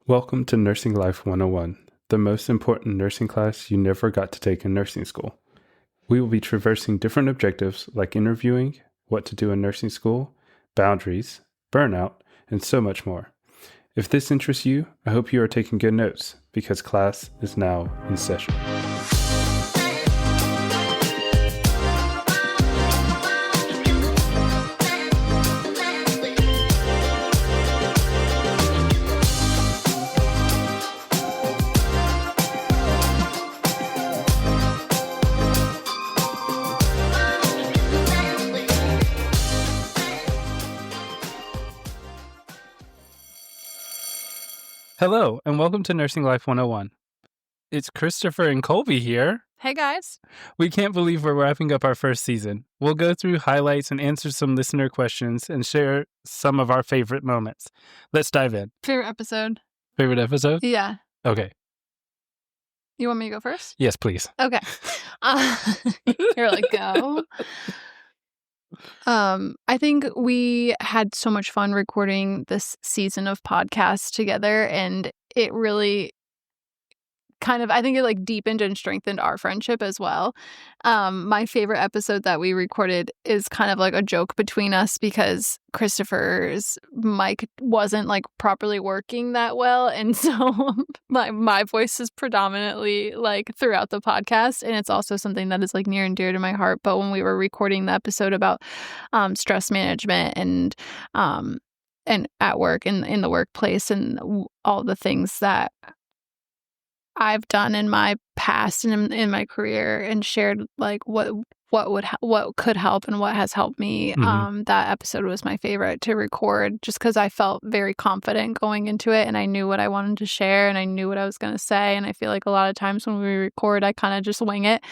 Welcome to Nursing Life 101, the most important nursing class you never got to take in nursing school. We will be traversing different objectives like interviewing, what to do in nursing school, boundaries, burnout, and so much more. If this interests you, I hope you are taking good notes because class is now in session. Hello, and welcome to Nursing Life 101. It's Christopher and Colby here. Hey, guys. We can't believe we're wrapping up our first season. We'll go through highlights and answer some listener questions and share some of our favorite moments. Let's dive in. Favorite episode? Favorite episode? Yeah. Okay. You want me to go first? Yes, please. Okay. You're like, go. I think we had so much fun recording this season of podcasts together, and it really I think it like deepened and strengthened our friendship as well. My favorite episode that we recorded is kind of like a joke between us because Christopher's mic wasn't like properly working that well. And so my voice is predominantly like throughout the podcast. And it's also something that is like near and dear to my heart. But when we were recording the episode about stress management and at work and in the workplace and all the things that I've done in my past and in my career and shared like what could help and what has helped me. Mm-hmm. That episode was my favorite to record just because I felt very confident going into it and I knew what I wanted to share and I knew what I was going to say. And I feel like a lot of times when we record, I kind of just wing it.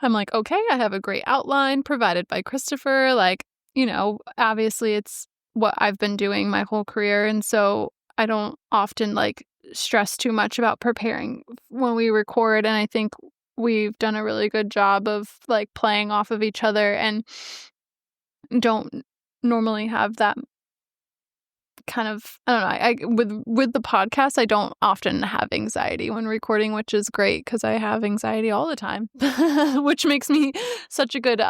I'm like, okay, I have a great outline provided by Christopher. Like, you know, obviously it's what I've been doing my whole career. And so I don't often like stress too much about preparing when we record, and I think we've done a really good job of like playing off of each other and don't normally have that kind of, I don't know, with the podcast I don't often have anxiety when recording, which is great because I have anxiety all the time which makes me such a good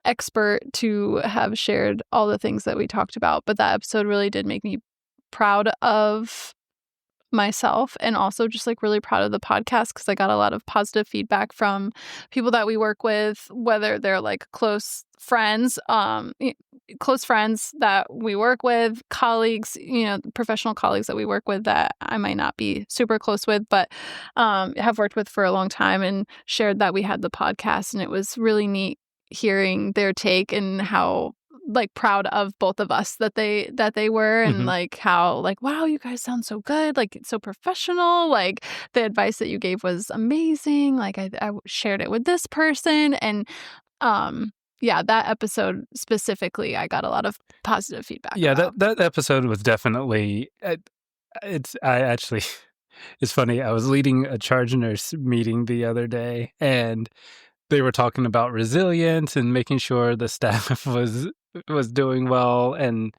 expert to have shared all the things that we talked about. But that episode really did make me proud of myself and also just like really proud of the podcast because I got a lot of positive feedback from people that we work with, whether they're like close friends that we work with, colleagues, you know, professional colleagues that we work with that I might not be super close with, but have worked with for a long time and shared that we had the podcast. And it was really neat hearing their take and how like proud of both of us that they were and like how like, wow, you guys sound so good, like it's so professional, like the advice that you gave was amazing, like I shared it with this person. And yeah, that episode specifically I got a lot of positive feedback about. that episode was definitely it's funny. I was leading a charge nurse meeting the other day and they were talking about resilience and making sure the staff was doing well and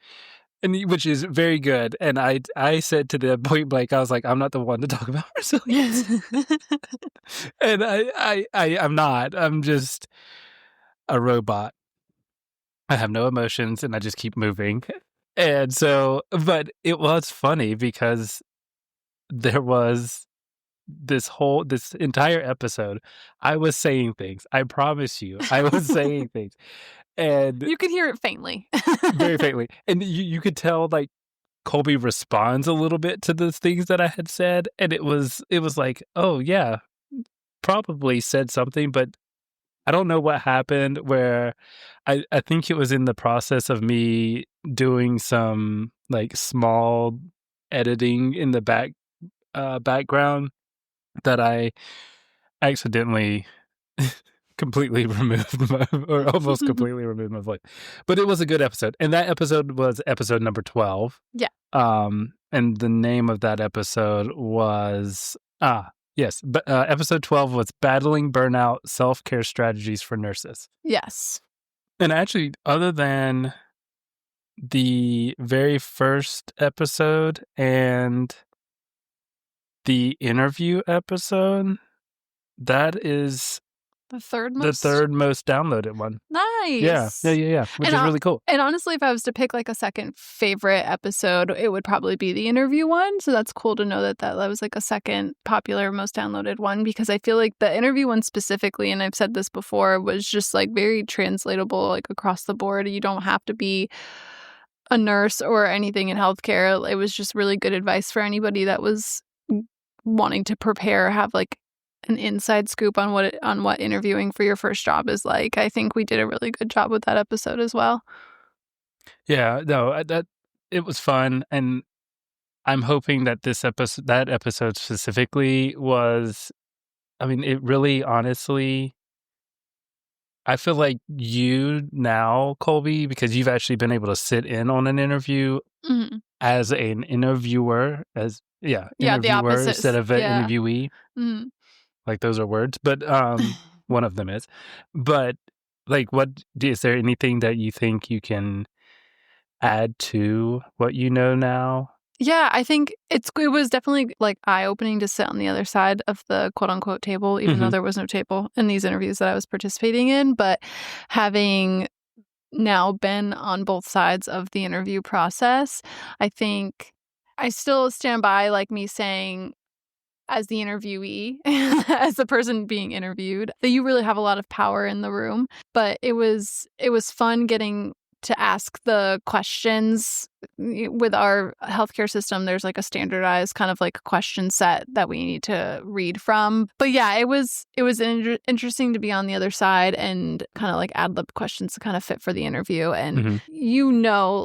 which is very good. And I said to them point blank, I was like, I'm not the one to talk about resilience. And I'm not. I'm just a robot. I have no emotions and I just keep moving. And so, but it was funny because there was this entire episode, I was saying things. I promise you, I was saying things. And you could hear it faintly. Very faintly. And you could tell like Colby responds a little bit to the things that I had said. And it was like, oh yeah, probably said something, but I don't know what happened where I think it was in the process of me doing some like small editing in the background that I accidentally completely removed or almost completely removed my voice. But it was a good episode. And that episode was episode number 12. Yeah. And the name of that episode was, episode 12 was Battling Burnout, Self-Care Strategies for Nurses. Yes. And actually, other than the very first episode and The interview episode, that is The third the most? third most downloaded one. Yeah, Nice. which is really cool. And honestly, if I was to pick like a second favorite episode, it would probably be the interview one. So that's cool to know that was like a second popular, most downloaded one, because I feel like the interview one specifically, and I've said this before, was just like very translatable, like across the board. You don't have to be a nurse or anything in healthcare. It was just really good advice for anybody that was wanting to prepare, have like an inside scoop on what interviewing for your first job is like. I think we did a really good job with that episode as well. Yeah, no, that it was fun, and I'm hoping that that episode specifically was, I mean, it really honestly, I feel like you now, Colby, because you've actually been able to sit in on an interview as an interviewer, the interviewer opposite. instead of an interviewee. Like those are words, but one of them is. But like, is there anything that you think you can add to what you know now? Yeah, I think it was definitely like eye-opening to sit on the other side of the quote-unquote table, even though there was no table in these interviews that I was participating in. But having now been on both sides of the interview process, I think I still stand by like me saying, as the interviewee, as the person being interviewed, that you really have a lot of power in the room. But it was fun getting to ask the questions. With our healthcare system, there's like a standardized kind of like question set that we need to read from. But yeah, it was interesting to be on the other side and kind of like ad lib questions to kind of fit for the interview. And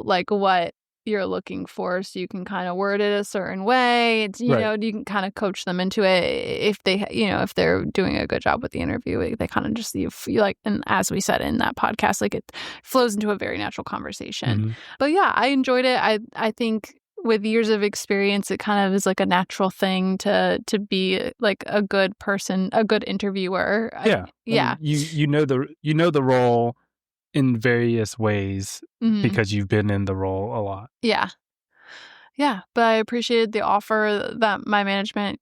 like what you're looking for, so you can kind of word it a certain way. It's, you know, you can kind of coach them into it if they, if they're doing a good job with the interview. They kind of just you like, and as we said in that podcast, like it flows into a very natural conversation. But yeah, I enjoyed it. I think with years of experience, it kind of is like a natural thing to be like a good person, a good interviewer. Yeah. You know the role in various ways because you've been in the role a lot. Yeah, but I appreciated the offer that my management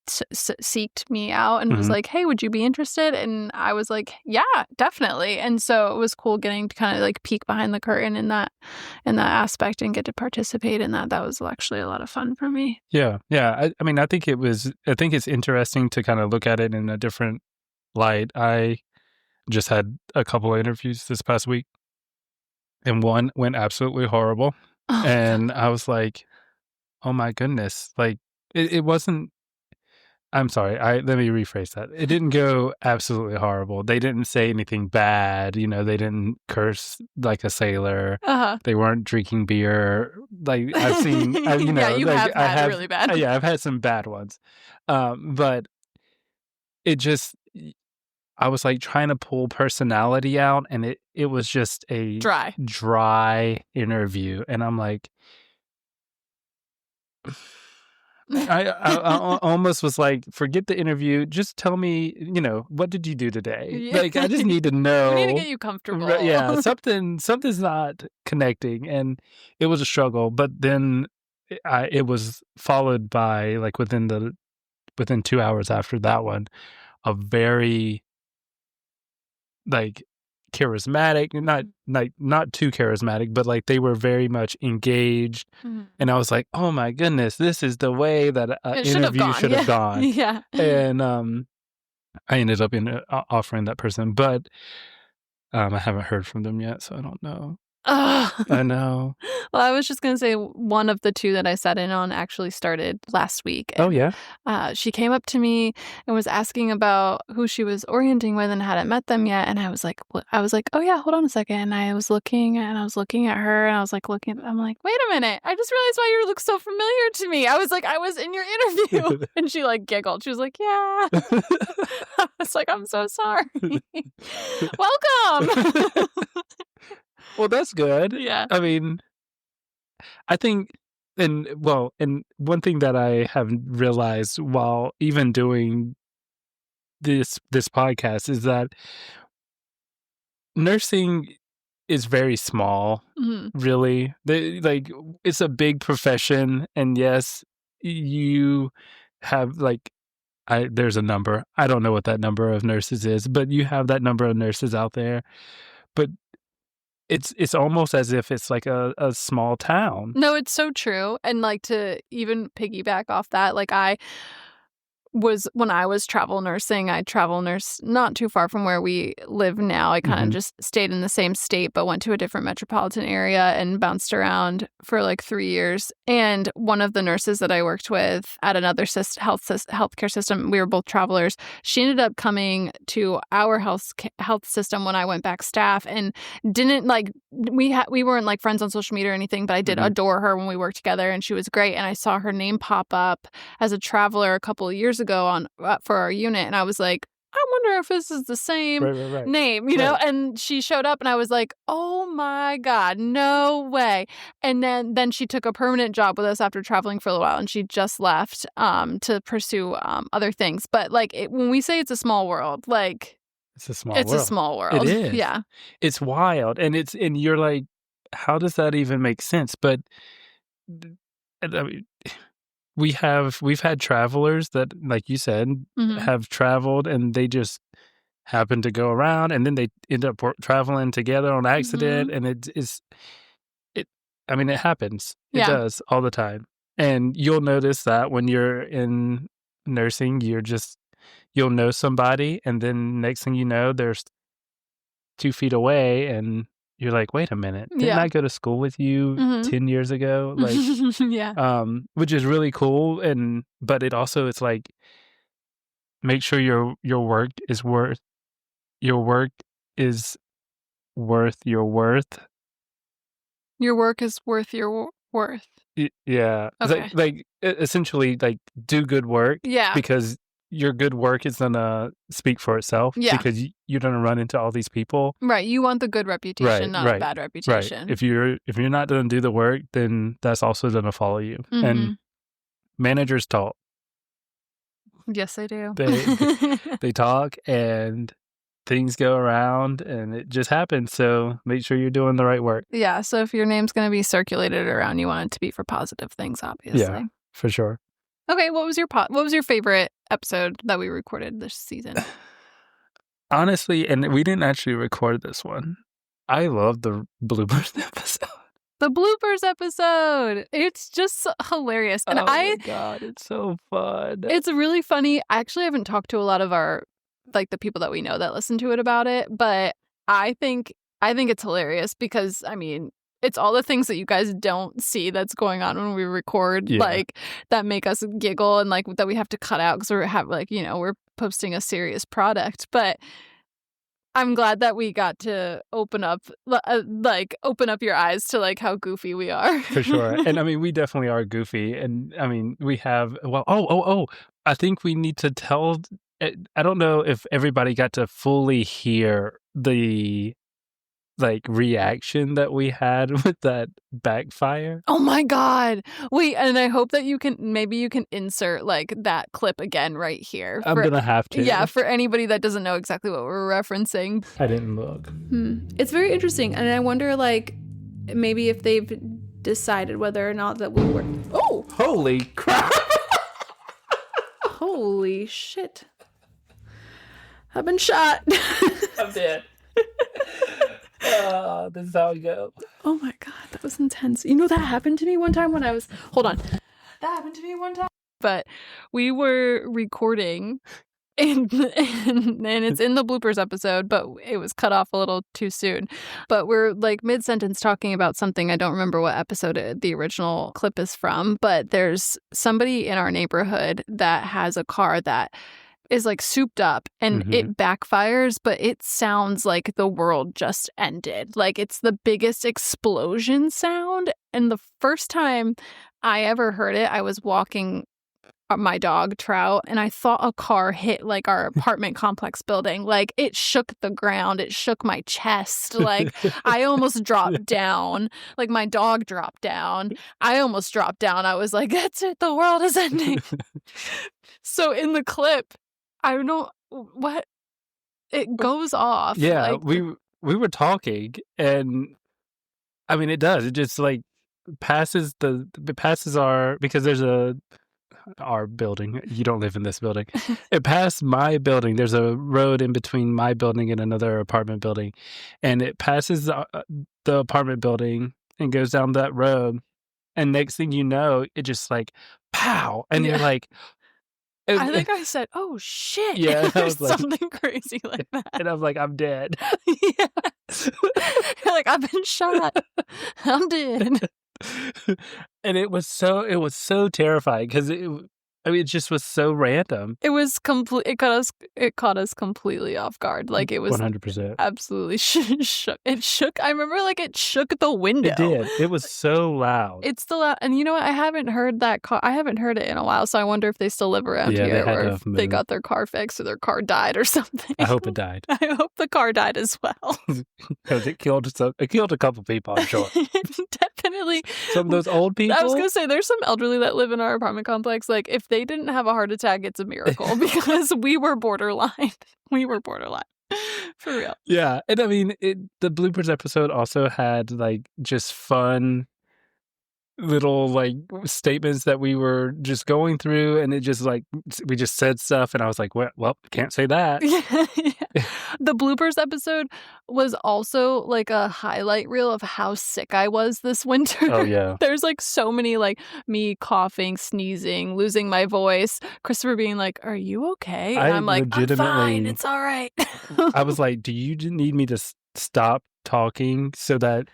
seeked me out and was like, hey, would you be interested? And I was like, yeah, definitely. And so it was cool getting to kind of like peek behind the curtain in that aspect and get to participate in that. That was actually a lot of fun for me. Yeah. I mean, I think it's interesting to kind of look at it in a different light. I just had a couple of interviews this past week, and one went absolutely horrible. And I was like, oh my goodness. Like it wasn't, I'm sorry. Let me rephrase that. It didn't go absolutely horrible. They didn't say anything bad. They didn't curse like a sailor. They weren't drinking beer. Like I've seen, have had really bad. Yeah, I've had some bad ones. But it just, I was like trying to pull personality out, and it was just a dry interview. And I'm like, I almost was like, forget the interview. Just tell me, what did you do today? Yeah. Like, I just need to know. We need to get you comfortable. Yeah, something's not connecting, and it was a struggle. But then it was followed by like within 2 hours after that one, a very like charismatic, not too charismatic, but like they were very much engaged. And I was like, oh my goodness, this is the way that an interview should have gone. Yeah. And I ended up offering that person, but I haven't heard from them yet, so I don't know. I know. Well, I was just going to say one of the two that I sat in on actually started last week. Oh, yeah? She came up to me and was asking about who she was orienting with and hadn't met them yet. And I was like, oh, yeah, hold on a second. And I was looking at her and I was like, I'm like, wait a minute. I just realized why you look so familiar to me. I was like, I was in your interview. And she like giggled. She was like, yeah. I was like, I'm so sorry. Welcome. Well, that's good. Yeah. I mean, I think, and one thing that I have realized while even doing this podcast is that nursing is very small, really. It's a big profession, and yes, you have like there's a number. I don't know what that number of nurses is, but you have that number of nurses out there. But it's almost as if it's like a small town. No, it's so true. And like to even piggyback off that, like when I was travel nursing, I travel nurse not too far from where we live now. I kind of just stayed in the same state, but went to a different metropolitan area and bounced around for like 3 years. And one of the nurses that I worked with at another healthcare system, we were both travelers. She ended up coming to our health system when I went back staff, and didn't like we weren't like friends on social media or anything, but I did adore her when we worked together, and she was great. And I saw her name pop up as a traveler a couple of years ago on for our unit, and I was like, I wonder if this is the same name, you know? And she showed up, and I was like, oh my God, no way. And then she took a permanent job with us after traveling for a little while, and she just left to pursue other things. But like when we say it's a small world, like it's a small world. It is. Yeah. It's wild, and you're like, how does that even make sense? But I mean, we've had travelers that, like you said, have traveled, and they just happen to go around, and then they end up traveling together on accident, and it happens. It does all the time. And you'll notice that when you're in nursing, you'll know somebody, and then next thing you know, there's 2 feet away, and you're like, wait a minute, didn't I go to school with you 10 years ago? Like, which is really cool. But it also, it's like, make sure your work is worth your worth. Your work is worth your worth. Yeah. Okay. Like essentially, like, do good work. Yeah. Because your good work is going to speak for itself. Yeah. Because you're going to run into all these people. Right. You want the good reputation, not a bad reputation. Right. If you're not going to do the work, then that's also going to follow you. And managers talk. Yes, they do. They talk, and things go around, and it just happens. So make sure you're doing the right work. Yeah. So if your name's going to be circulated around, you want it to be for positive things, obviously. Yeah, for sure. Okay. What was your favorite episode that we recorded this season? Honestly, and we didn't actually record this one, I love the bloopers episode. The bloopers episode. It's just hilarious. And my God, it's so fun. It's really funny. I actually haven't talked to a lot of our, like, the people that we know that listen to it about it, but I think it's hilarious because, I mean, it's all the things that you guys don't see that's going on when we record, like, that make us giggle, and like that we have to cut out because we're posting a serious product. But I'm glad that we got to open up your eyes to like how goofy we are. For sure. And I mean, we definitely are goofy. And I mean, we have, I think we need to tell, I don't know if everybody got to fully hear the like reaction that we had with that backfire. Oh my God. Wait, and I hope that you can insert like that clip again right here. I'm going to have to. Yeah, for anybody that doesn't know exactly what we're referencing. I didn't look. It's very interesting. And I wonder, like, maybe if they've decided whether or not that we were... Oh! Holy crap! Holy shit. I've been shot. I'm dead. This is how it goes. Oh my God, that was intense. You know, that happened to me one time when I was... Hold on. That happened to me one time. But we were recording, and it's in the bloopers episode, but it was cut off a little too soon. But we're like mid-sentence talking about something. I don't remember what episode the original clip is from, but there's somebody in our neighborhood that has a car that is like souped up, and it backfires, but it sounds like the world just ended. Like it's the biggest explosion sound. And the first time I ever heard it, I was walking my dog Trout, and I thought a car hit like our apartment complex building. Like it shook the ground, it shook my chest. Like I almost dropped down. Like my dog dropped down. I almost dropped down. I was like, that's it, the world is ending. So in the clip, I don't know what it goes off. Yeah, like, we were talking, and I mean, it does. It just like passes our, because there's a, our building. You don't live in this building. It passed my building. There's a road in between my building and another apartment building, and it passes the apartment building and goes down that road. And next thing you know, it just like pow, and you're like, I think I said, "Oh shit!" Yeah, I or was like, something crazy like that. and I was like, I'm dead. Yeah. You're like, I've been shot. I'm dead. And it was so terrifying because it just was so random. It was complete. It caught us completely off guard. Like it was 100%. absolutely shook. It shook. I remember like it shook the window. It did. It was so loud. It's still loud. And you know what? I haven't heard that car. I haven't heard it in a while. So I wonder if they still live around Yeah, here, they had or to if have they moved. got their car fixed or their car died or something. I hope it died I hope the car died as well. because it killed a couple people. I'm sure Definitely. some of those old people. I was gonna say there's some elderly that live in our apartment complex. Like if they didn't have a heart attack, it's a miracle because we were borderline. We were borderline. For real. Yeah, and I mean, the bloopers episode also had like just fun little like statements that we were just going through, and it just like we just said stuff, and I was like, well, can't say that. Yeah. The bloopers episode was also like a highlight reel of how sick I was this winter. Oh yeah. There's like so many like me coughing, sneezing, losing my voice, Christopher being like, "Are you okay?" And I'm like, "I'm fine. It's all right." I was like, do you need me to stop talking so that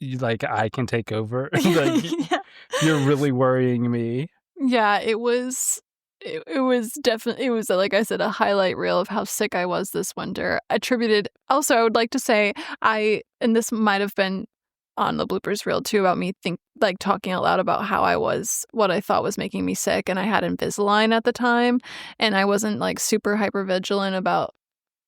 I can take over? Like, Yeah. you're really worrying me. Yeah, it was definitely, it was like I said, a highlight reel of how sick I was this winter. Also, I would like to say and this might have been on the bloopers reel too, about me talking out loud about how what I thought was making me sick, and I had Invisalign at the time, and I wasn't like super hyper vigilant about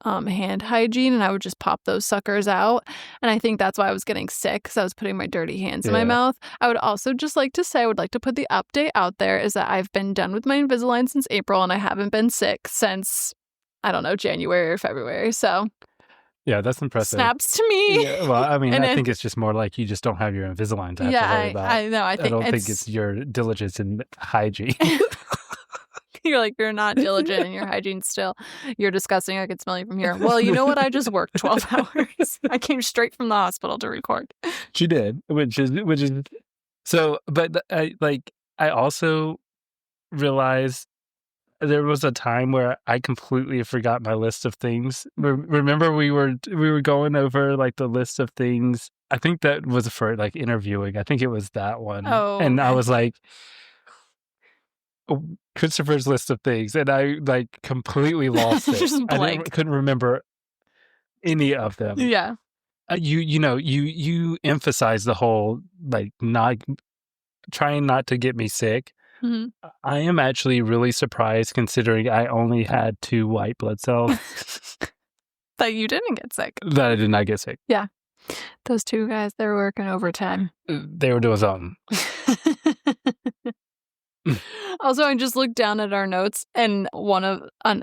hand hygiene, and I would just pop those suckers out. And I think that's why I was getting sick, because I was putting my dirty hands in my mouth. I would also just like to say, I would like to put the update out there, is that I've been done with my Invisalign since April, and I haven't been sick since, I don't know, January or February. So yeah, that's impressive. Snaps to me. Yeah, well, I mean, I think it's just more like you just don't have your Invisalign to have to worry about. I know. I don't think it's your diligence in hygiene. You're like, you're not diligent in your hygiene still. You're disgusting. I can smell you from here. Well, you know what? I just worked 12 hours. I came straight from the hospital to record. She did, which is so. But I also realized there was a time where I completely forgot my list of things. Remember, we were going over like the list of things. I think that was for like interviewing. I think it was that one. Oh, and I was like, Christopher's list of things, and I like completely lost it. Just blank. Couldn't remember any of them. Yeah. You emphasize the whole like not trying not to get me sick. Mm-hmm. I am actually really surprised, considering I only had 2 white blood cells. That you didn't get sick. That I did not get sick. Yeah. Those 2 guys, they were working overtime. They were doing something. Also, I just looked down at our notes, and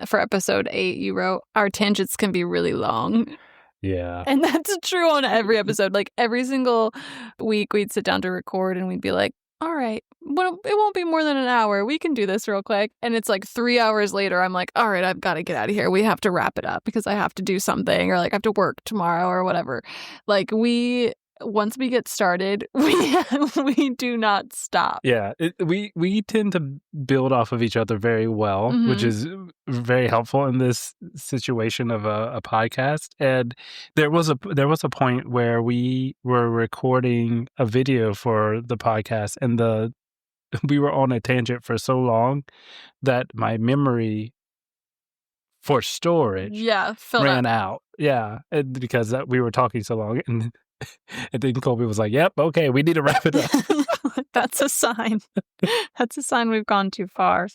for episode 8, you wrote, "Our tangents can be really long." Yeah. And that's true on every episode. Like every single week we'd sit down to record, and we'd be like, all right, well, it won't be more than an hour. We can do this real quick. And it's like 3 hours later, I'm like, all right, I've got to get out of here. We have to wrap it up because I have to do something, or like I have to work tomorrow or whatever. Like once we get started, we do not stop. Yeah, we tend to build off of each other very well, Mm-hmm. which is very helpful in this situation of a podcast. And there was a point where we were recording a video for the podcast, and we were on a tangent for so long that my memory for storage ran out. Yeah, and because we were talking so long, and then Colby was like, "Yep, okay, we need to wrap it up." That's a sign. That's a sign we've gone too far.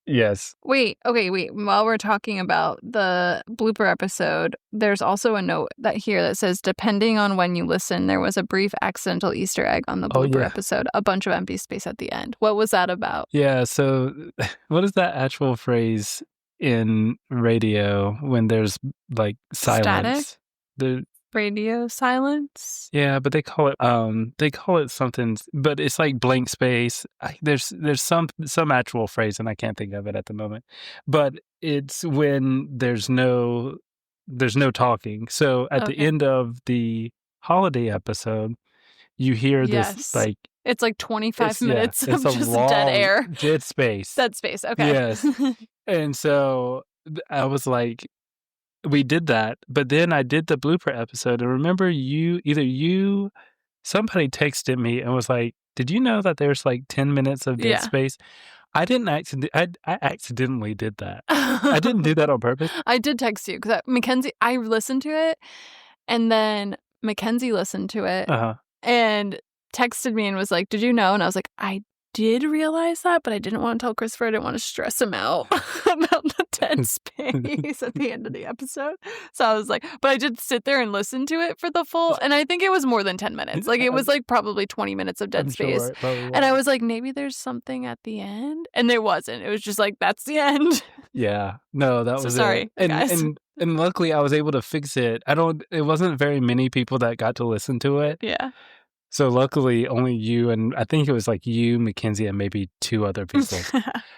Yes. Wait. While we're talking about the blooper episode, there's also a note that says, depending on when you listen, there was a brief accidental Easter egg on the blooper episode, a bunch of empty space at the end. What was that about? Yeah, so what is that actual phrase in radio when there's like silence? Static? Radio silence? Yeah, but they call it something, but it's like blank space. There's some actual phrase, and I can't think of it at the moment. But it's when there's no talking. So at the Okay. end of the holiday episode, you hear this Yes. like It's like 25 minutes it's of a just long dead air. dead space. Dead space, okay. Yes. And so I was like, we did that, but then I did the blooper episode, and remember somebody texted me and was like, "Did you know that there's like 10 minutes of dead Yeah. space?" I accidentally did that. I didn't do that on purpose. I did text you because Mackenzie, I listened to it, and then Mackenzie listened to it Uh-huh. and texted me and was like, "Did you know?" And I was like, "I did realize that, but I didn't want to tell Christopher. I didn't want to stress him out about the dead space at the end of the episode." So I was like, but I did sit there and listen to it for the full, and I think it was more than 10 minutes. Like it was like probably 20 minutes of dead space. Sure it probably And I was. was like, maybe there's something at the end. And there wasn't. It was just like, that's the end. Yeah. No, that So was sorry, it. guys. And luckily I was able to fix it. It wasn't very many people that got to listen to it. Yeah. So luckily only you, and I think it was like you, Mackenzie, and maybe 2 other people.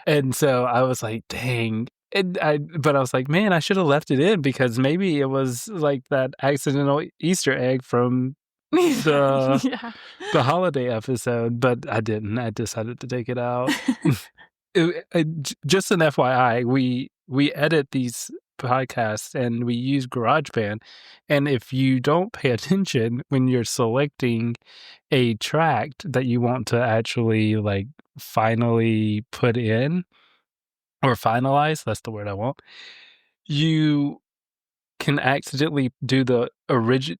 And so I was like, dang. But I was like, man, I should have left it in because maybe it was like that accidental Easter egg from the holiday episode, but I didn't. I decided to take it out. Just an FYI, we edit these podcasts and we use GarageBand, and if you don't pay attention when you're selecting a tract that you want to actually like finally put in or finalize, that's the word I want, you can accidentally do the original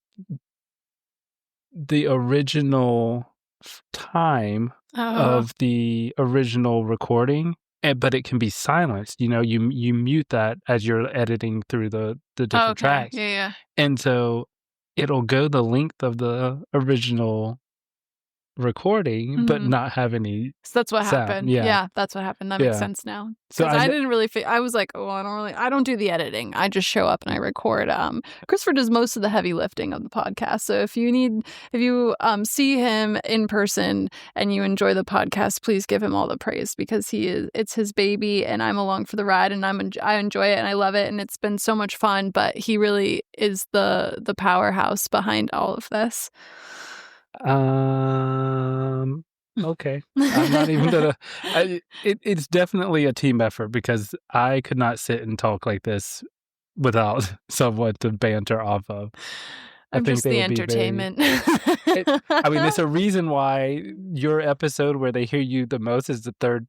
time of the original recording, but it can be silenced. You know, you mute that as you're editing through the different tracks. Yeah. And so it'll go the length of the original recording, but not have any So that's what sound. happened. Yeah. Yeah, that's what happened. That makes Yeah. sense now. So Because I didn't really I was like, oh, I don't do the editing. I just show up and I record. Christopher does most of the heavy lifting of the podcast. So if you see him in person and you enjoy the podcast, please give him all the praise because it's his baby and I'm along for the ride and I enjoy it and I love it and it's been so much fun, but he really is the powerhouse behind all of this. Okay. I'm not even gonna. It's definitely a team effort because I could not sit and talk like this without someone to banter off of. I'm just the entertainment. I mean, there's a reason why your episode where they hear you the most is the third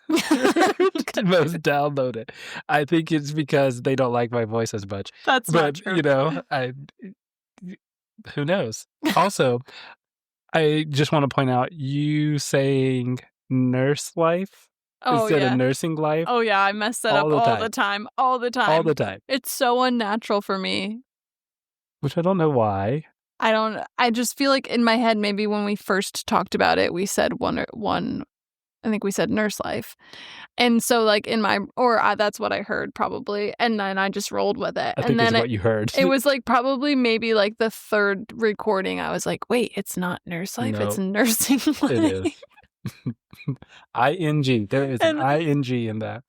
most downloaded. I think it's because they don't like my voice as much. That's not true. You know, who knows? Also, I just want to point out you saying nurse life instead of nursing life. Oh, yeah. I mess that up all the time. All the time. All the time. It's so unnatural for me. Which I don't know why. I just feel like in my head, maybe when we first talked about it, we said I think we said nurse life. And so like that's what I heard probably. And then I just rolled with it. I think that's what you heard. It was like probably maybe like the third recording. I was like, wait, it's not nurse life. No, it's nursing life. It is. ING. There is an ING in that.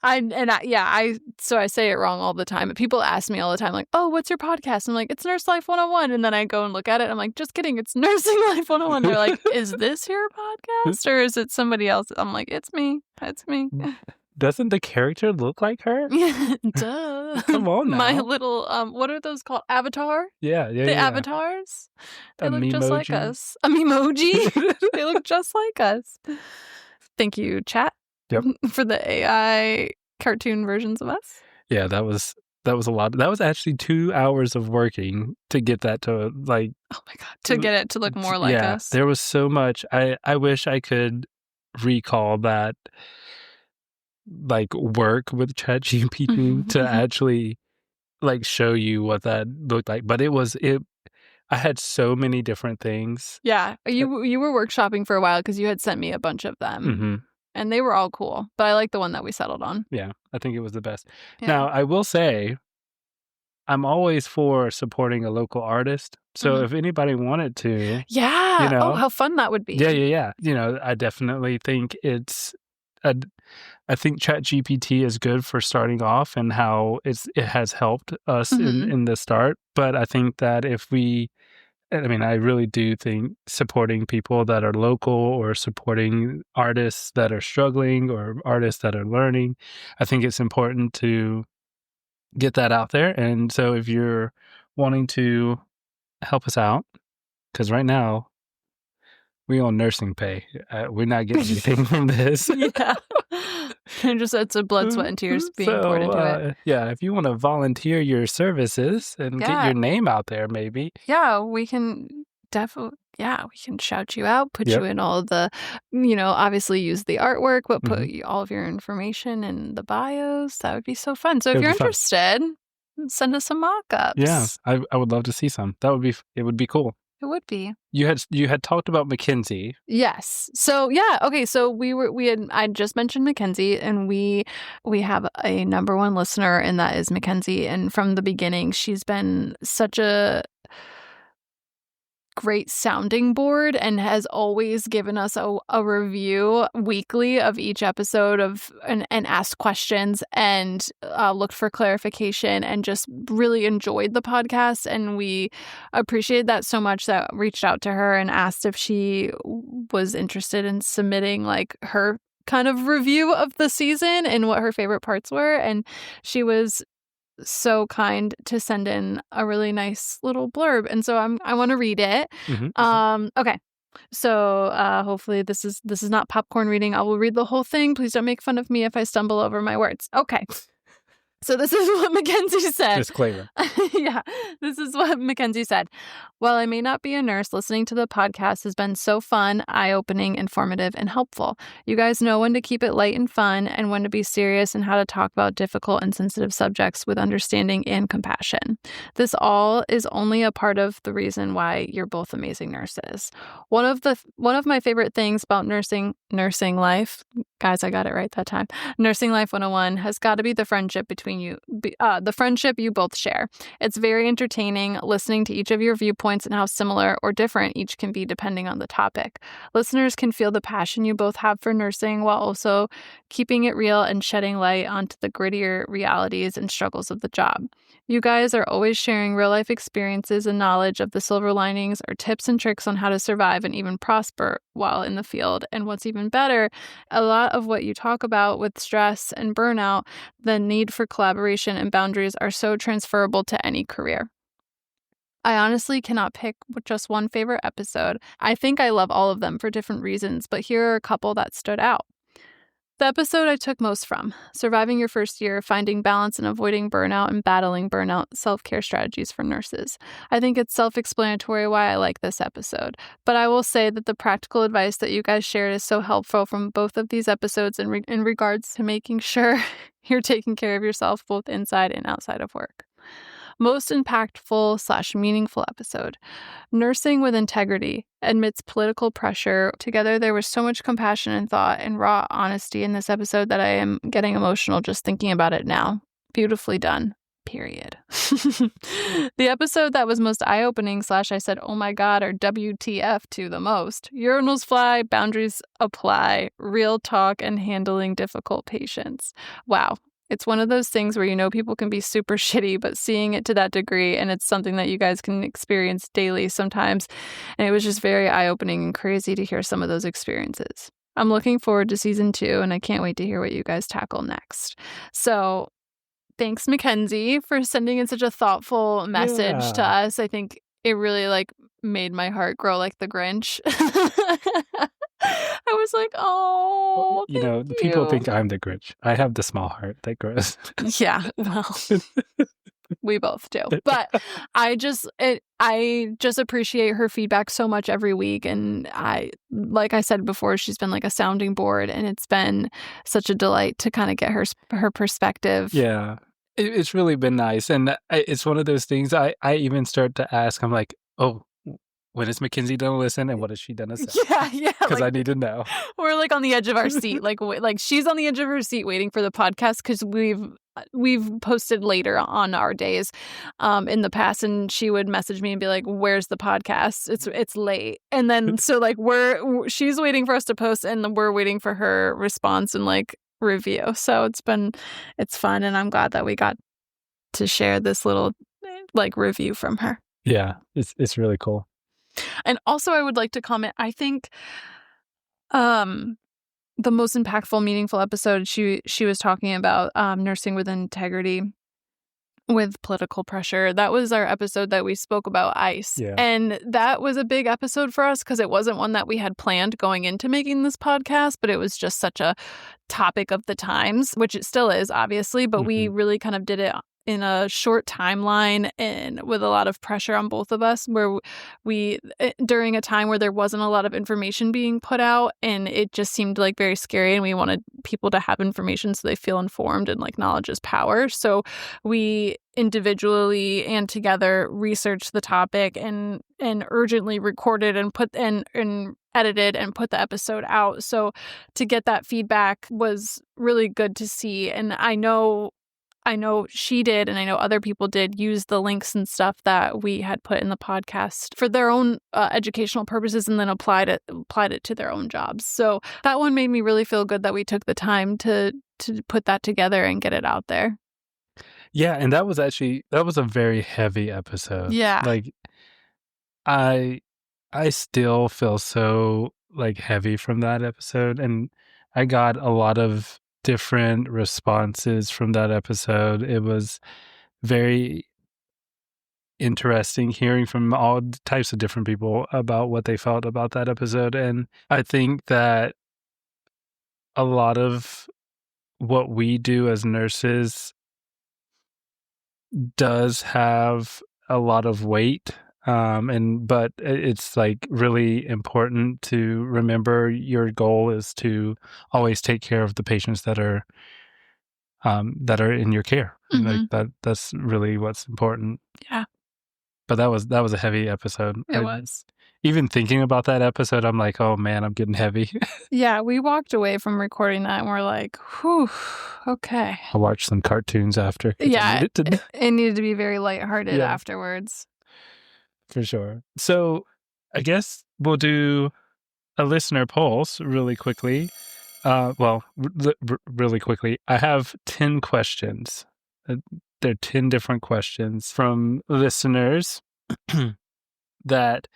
So I say it wrong all the time. But people ask me all the time, like, oh, what's your podcast? I'm like, it's Nurse Life 101. And then I go and look at it. And I'm like, just kidding. It's Nursing Life 101. They're like, is this your podcast or is it somebody else? I'm like, it's me. It's me. Doesn't the character look like her? Duh. Come on now. My little, what are those called? Avatar? Yeah. The avatars? They look just like Memoji. us. A memoji? They look just like us. Thank you, chat. Yep. For the AI cartoon versions of us. Yeah, that was a lot. That was actually 2 hours of working to get that to like. Oh my God. To get it to look more like us. There was so much. I wish I could recall that like work with ChatGPT to actually like show you what that looked like. But I had so many different things. Yeah. You were workshopping for a while because you had sent me a bunch of them. Mm-hmm. And they were all cool. But I like the one that we settled on. Yeah, I think it was the best. Yeah. Now, I will say I'm always for supporting a local artist. So if anybody wanted to, Yeah. you Oh, know, how fun that would be. yeah. I definitely think I think ChatGPT is good for starting off and how it has helped us in the start. But I think that I really do think supporting people that are local or supporting artists that are struggling or artists that are learning, I think it's important to get that out there. And so if you're wanting to help us out, because right now we on nursing pay, we're not getting anything from this. Yeah. It's a blood, sweat, and tears being poured into it. Yeah, if you want to volunteer your services and get Yeah. your name out there, maybe. Yeah, we can definitely, we can shout you out, put Yep. you in all the, obviously use the artwork, but put all of your information in the bios. That would be so fun. So if you're interested, send us some mock-ups. Yeah, I would love to see some. It would be cool. It would be. You had talked about Mackenzie. Yes. So yeah. Okay. So I just mentioned Mackenzie, and we have a number one listener, and that is Mackenzie. And from the beginning, she's been such a great sounding board and has always given us a review weekly of each episode and asked questions and looked for clarification and just really enjoyed the podcast. And we appreciated that so much that reached out to her and asked if she was interested in submitting like her kind of review of the season and what her favorite parts were. And she was so kind to send in a really nice little blurb, and so I want to read it. Okay, so hopefully this is not popcorn reading. I will read the whole thing. Please don't make fun of me if I stumble over my words. Okay. So this is what Mackenzie said. Disclaimer. Yeah, this is what Mackenzie said. While I may not be a nurse, listening to the podcast has been so fun, eye-opening, informative, and helpful. You guys know when to keep it light and fun and when to be serious and how to talk about difficult and sensitive subjects with understanding and compassion. This all is only a part of the reason why you're both amazing nurses. One of my favorite things about nursing life, guys, I got it right that time. Nursing Life 101 has got to be the friendship between you, the friendship you both share. It's very entertaining listening to each of your viewpoints and how similar or different each can be depending on the topic. Listeners can feel the passion you both have for nursing while also keeping it real and shedding light onto the grittier realities and struggles of the job. You guys are always sharing real life experiences and knowledge of the silver linings or tips and tricks on how to survive and even prosper while in the field. And what's even better, a lot of what you talk about with stress and burnout, the need for collaboration and boundaries are so transferable to any career. I honestly cannot pick just one favorite episode. I think I love all of them for different reasons, but here are a couple that stood out. The episode I took most from, surviving your first year, finding balance and avoiding burnout and battling burnout, self-care strategies for nurses. I think it's self-explanatory why I like this episode, but I will say that the practical advice that you guys shared is so helpful from both of these episodes in regards to making sure you're taking care of yourself both inside and outside of work. Most impactful / meaningful episode. Nursing with integrity amidst political pressure. Together, there was so much compassion and thought and raw honesty in this episode that I am getting emotional just thinking about it now. Beautifully done. Period. The episode that was most eye-opening / I said, oh my God, or WTF to the most. Urinals fly, boundaries apply, real talk, and handling difficult patients. Wow. It's one of those things where people can be super shitty, but seeing it to that degree, and it's something that you guys can experience daily sometimes. And it was just very eye-opening and crazy to hear some of those experiences. I'm looking forward to season 2, and I can't wait to hear what you guys tackle next. So thanks, Mackenzie, for sending in such a thoughtful message to us. I think it really made my heart grow like the Grinch. I was like, oh, people think I'm the Grinch. I have the small heart that grows. Yeah, well, we both do. But I just appreciate her feedback so much every week. And like I said before, she's been like a sounding board, and it's been such a delight to kind of get her perspective. Yeah, it's really been nice. And it's one of those things I even start to ask, I'm like, oh, when is Mackenzie done to listen, and what has she done to say? Yeah. Because I need to know. We're on the edge of our seat. Like she's on the edge of her seat waiting for the podcast because we've we've posted later on our days in the past, and she would message me and be like, "Where's the podcast? It's late." And then so like she's waiting for us to post, and we're waiting for her response and like review. So it's fun, and I'm glad that we got to share this little like review from her. Yeah, it's really cool. And also I would like to comment, I think the most impactful, meaningful episode, she was talking about nursing with integrity with political pressure. That was our episode that we spoke about ICE. Yeah. And that was a big episode for us because it wasn't one that we had planned going into making this podcast, but it was just such a topic of the times, which it still is, obviously, but we really kind of did it in a short timeline and with a lot of pressure on both of us, where we during a time where there wasn't a lot of information being put out, and it just seemed like very scary, and we wanted people to have information so they feel informed, and like knowledge is power. So we individually and together researched the topic and urgently recorded and put and edited and put the episode out. So to get that feedback was really good to see. And I know she did, and I know other people did use the links and stuff that we had put in the podcast for their own educational purposes, and then applied it to their own jobs. So that one made me really feel good that we took the time to put that together and get it out there. Yeah, and that was a very heavy episode. Yeah. Like I still feel so like heavy from that episode, and I got a lot of different responses from that episode. It was very interesting hearing from all types of different people about what they felt about that episode. And I think that a lot of what we do as nurses does have a lot of weight. But it's like really important to remember your goal is to always take care of the patients that are in your care. Like that's really what's important. Yeah. But that was a heavy episode. It was. Even thinking about that episode, I'm like, oh man, I'm getting heavy. Yeah, we walked away from recording that and we're like, whew, okay. I watched some cartoons after. Yeah, it needed to be very lighthearted Yeah. afterwards. For sure. So I guess we'll do a listener pulse really quickly. Really quickly. I have 10 questions. There are 10 different questions from listeners that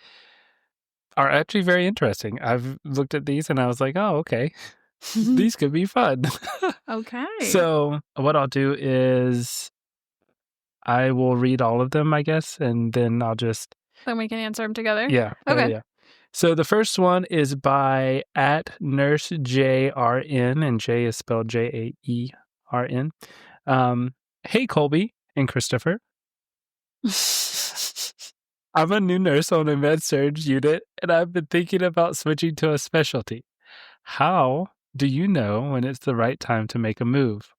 are actually very interesting. I've looked at these and I was like, oh, okay. These could be fun. Okay. So what I'll do is I will read all of them, I guess, and then I'll just... Then we can answer them together? Yeah. Okay. Yeah. So the first one is by @NurseJRN, and J is spelled JAERN. Hey, Colby and Christopher. I'm a new nurse on a med-surg unit, and I've been thinking about switching to a specialty. How do you know when it's the right time to make a move?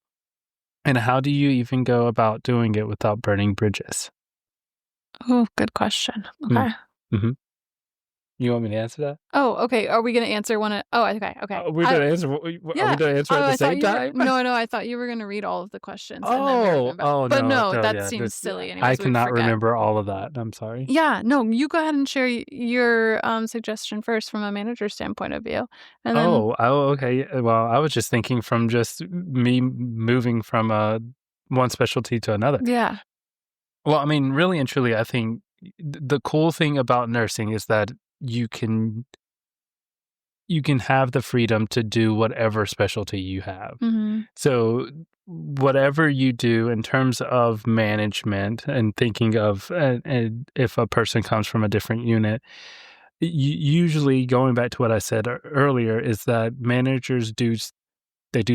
And how do you even go about doing it without burning bridges? Oh, good question. Okay. Mm-hmm. You want me to answer that? Oh, okay. Are we going to answer one? Okay. We're going to answer. Are we going to answer at the same time? No. I thought you were going to read all of the questions. Oh, but no, that seems silly. Anyways, I cannot remember all of that. I'm sorry. Yeah, no. You go ahead and share your suggestion first from a manager standpoint of view. And then... okay. Well, I was just thinking from just me moving from one specialty to another. Yeah. Well, I mean, really and truly, I think the cool thing about nursing is that you can have the freedom to do whatever specialty you have. Mm-hmm. So whatever you do in terms of management and thinking of and if a person comes from a different unit, usually going back to what I said earlier is that managers do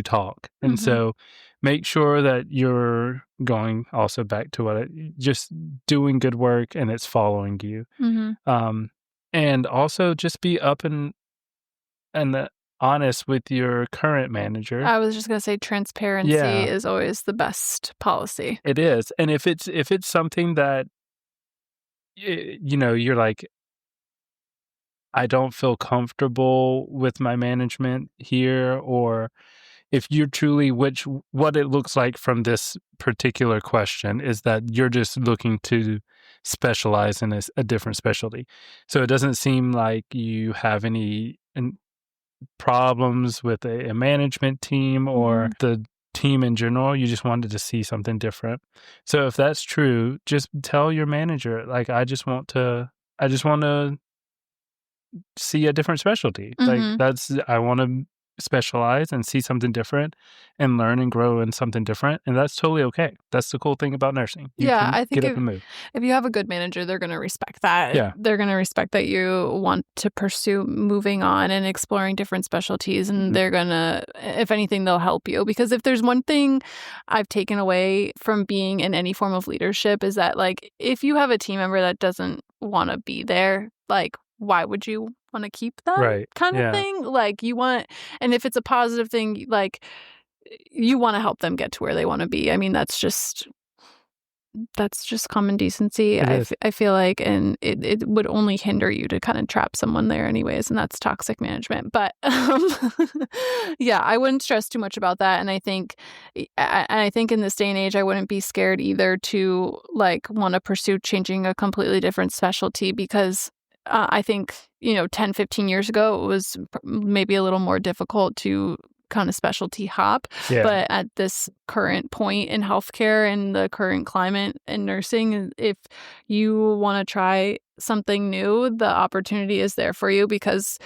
talk. And so make sure that you're going also back to just doing good work and it's following you. Mm-hmm. And also just be up and honest with your current manager. I was just going to say transparency is always the best policy. It is. And if it's something that, you're like, I don't feel comfortable with my management here, or, if you're truly what it looks like from this particular question is that you're just looking to specialize in a different specialty. So it doesn't seem like you have any problems with a management team or the team in general. You just wanted to see something different. So if that's true, just tell your manager, like, I just want to see a different specialty. Like, I want to specialize and see something different and learn and grow in something different. And that's totally okay. That's the cool thing about nursing. You Yeah, can I think get up and move. if you have a good manager, they're going to respect that. Yeah. They're going to respect that you want to pursue moving on and exploring different specialties. And they're going to, if anything, they'll help you. Because if there's one thing I've taken away from being in any form of leadership is that, like, if you have a team member that doesn't want to be there, like, why would you want to keep them? Right. Kind of thing. Like, you want, and if it's a positive thing, like, you want to help them get to where they want to be. I mean, that's just common decency. I feel like, and it would only hinder you to kind of trap someone there anyways, and that's toxic management. But yeah, I wouldn't stress too much about that. And I think in this day and age, I wouldn't be scared either to, like, want to pursue changing a completely different specialty, because I think, 10, 15 years ago, it was maybe a little more difficult to kind of specialty hop. Yeah. But at this current point in healthcare and the current climate in nursing, if you want to try something new, the opportunity is there for you, because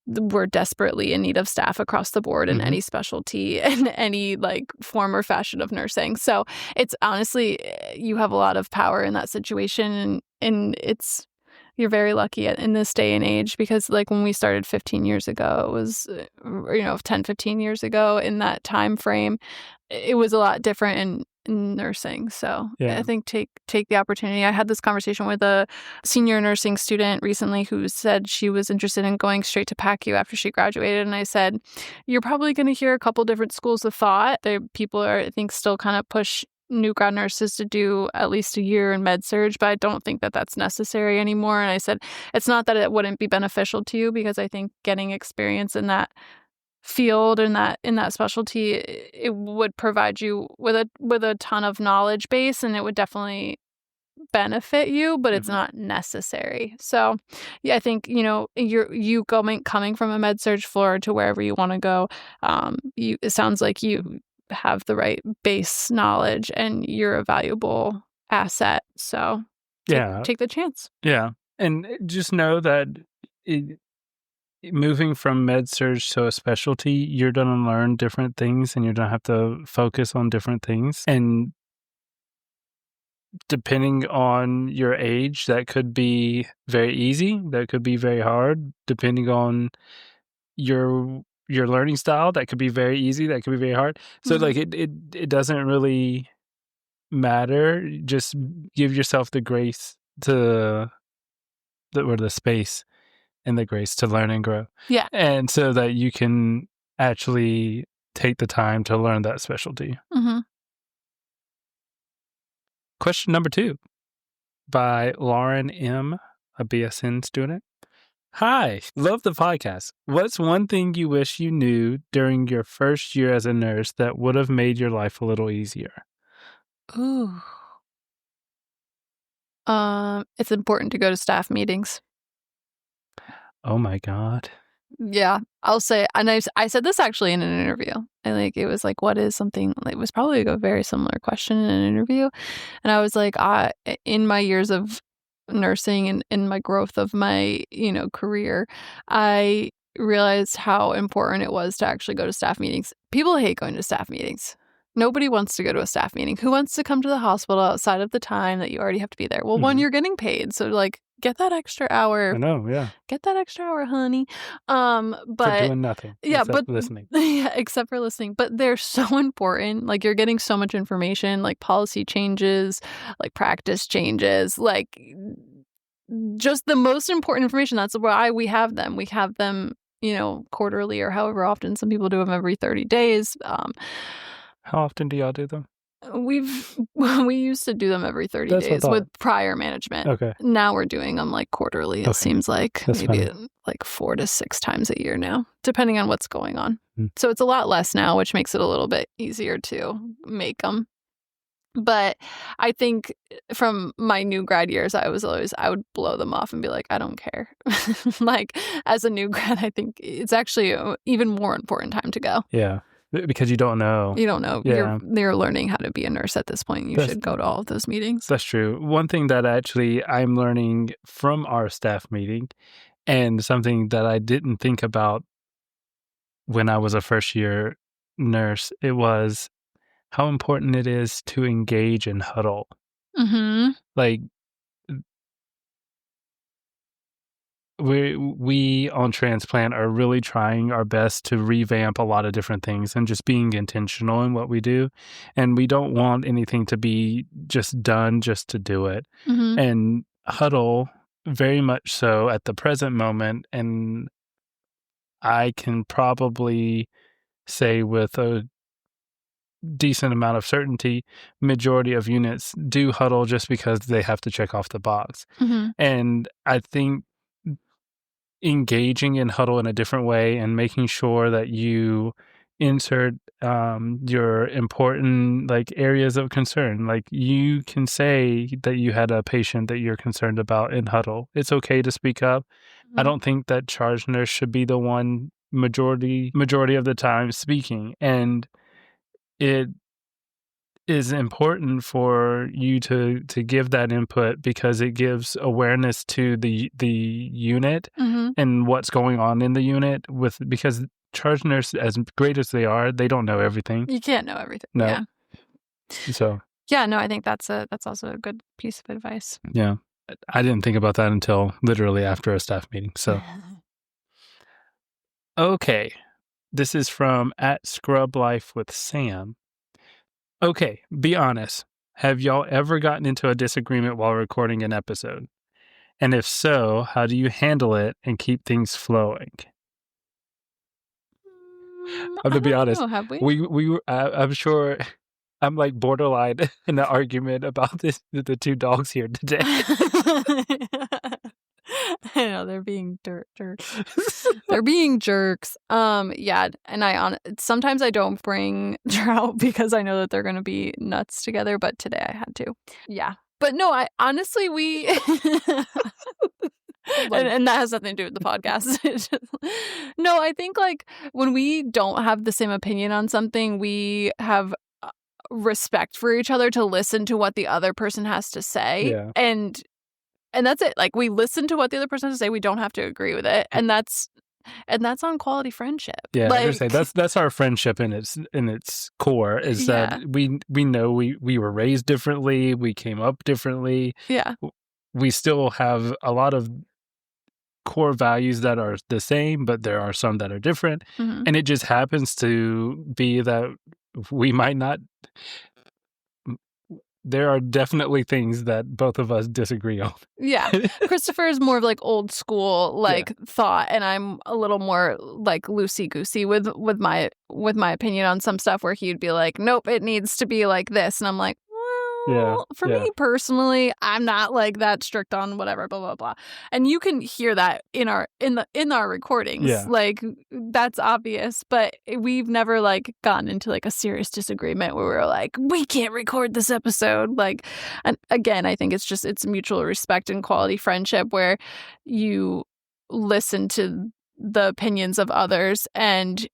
we're desperately in need of staff across the board in any specialty and any, like, form or fashion of nursing. So it's honestly, you have a lot of power in that situation, and you're very lucky in this day and age, because, like, when we started 15 years ago, it was, 10, 15 years ago, in that time frame, it was a lot different in nursing. So I think take the opportunity. I had this conversation with a senior nursing student recently who said she was interested in going straight to PACU after she graduated. And I said, you're probably going to hear a couple different schools of thought. People are, I think, still kind of push new grad nurses to do at least a year in med surg, but I don't think that that's necessary anymore. And I said, it's not that it wouldn't be beneficial to you, because I think getting experience in that field and in that specialty, it would provide you with a ton of knowledge base, and it would definitely benefit you, but it's not necessary. So yeah, I think, coming from a med surg floor to wherever you want to go, it sounds like you have the right base knowledge and you're a valuable asset. So take the chance. Yeah. And just know that moving from med surg to a specialty, you're going to learn different things and you're going to have to focus on different things. And depending on your age, that could be very easy. That could be very hard. Depending on your learning style, that could be very easy, that could be very hard. So like it doesn't really matter. Just give yourself the grace or the space and the grace to learn and grow. Yeah. And so that you can actually take the time to learn that specialty. Question number 2 by Lauren M., a BSN student. Hi, love the podcast. What's one thing you wish you knew during your first year as a nurse that would have made your life a little easier? Ooh. It's important to go to staff meetings. Oh my God. Yeah, I'll say, and I said this actually in an interview. It was like, what is something, it was probably a very similar question in an interview. And I was like, in my years of nursing and in my growth of my, career, I realized how important it was to actually go to staff meetings. People hate going to staff meetings. Nobody wants to go to a staff meeting. Who wants to come to the hospital outside of the time that you already have to be there? Well, one, you're getting paid. So, like, get that extra hour. I know, yeah. Get that extra hour, honey. But for doing nothing. Yeah, except listening. Yeah, except for listening. But they're so important. Like, you're getting so much information, like policy changes, like practice changes, like just the most important information. That's why we have them. We have them, quarterly or however often. Some people do them every 30 days. How often do y'all do them? We used to do them every 30 days with prior management. Okay. Now we're doing them like quarterly. It seems like That's maybe like 4 to 6 times a year now, depending on what's going on. Mm. So it's a lot less now, which makes it a little bit easier to make them. But I think from my new grad years, I would blow them off and be like, I don't care. Like, as a new grad, I think it's actually an even more important time to go. Yeah, because you don't know. You don't know. Yeah. You're learning how to be a nurse at this point. You should go to all of those meetings. That's true. One thing that actually I'm learning from our staff meeting, and something that I didn't think about when I was a first year nurse, it was how important it is to engage in huddle. Mm-hmm. Like, we on transplant are really trying our best to revamp a lot of different things and just being intentional in what we do. And we don't want anything to be just done just to do it. Mm-hmm. And huddle, very much so at the present moment, and I can probably say with a decent amount of certainty, majority of units do huddle just because they have to check off the box. Mm-hmm. And I think engaging in huddle in a different way and making sure that you insert your important like areas of concern. Like, you can say that you had a patient that you're concerned about in huddle. It's okay to speak up. Mm-hmm. I don't think that charge nurse should be the one majority of the time speaking. And it is important for you to give that input because it gives awareness to the unit Mm-hmm. and what's going on in the unit because charge nurse, as great as they are, they don't know everything. You can't know everything. No. Yeah. So Yeah, no, I think that's also a good piece of advice. yeah, I didn't think about that until literally after a staff meeting. So okay, this is from @ScrubLifeWithSam. Okay, be honest. Have y'all ever gotten into a disagreement while recording an episode? And if so, how do you handle it and keep things flowing? I'm to be honest. Know, have we? We were, I'm sure I'm like borderline in an argument about the two dogs here today. I know, they're being jerks. They're being jerks. Yeah, and sometimes I don't bring Trout because I know that they're gonna be nuts together, but today I had to. Yeah. But no, I honestly we and that has nothing to do with the podcast. No, I think like when we don't have the same opinion on something, we have respect for each other to listen to what the other person has to say. Yeah. And that's it. Like, we listen to what the other person has to say. We don't have to agree with it. And that's on quality friendship. Yeah, like, I was say that's our friendship in its core is that we know we were raised differently, we came up differently. Yeah. We still have a lot of core values that are the same, but there are some that are different. Mm-hmm. And it just happens to be that we might not. There are definitely things that both of us disagree on. Yeah. Christopher is more of like old school thought, and I'm a little more like loosey-goosey with my opinion on some stuff where he'd be like, nope, it needs to be like this. And I'm like, well, for me personally, I'm not like that strict on whatever, blah, blah, blah. And you can hear that in our recordings. Yeah. Like, that's obvious, but we've never like gotten into like a serious disagreement where we're like, we can't record this episode. Like, and again, I think it's mutual respect and quality friendship where you listen to the opinions of others and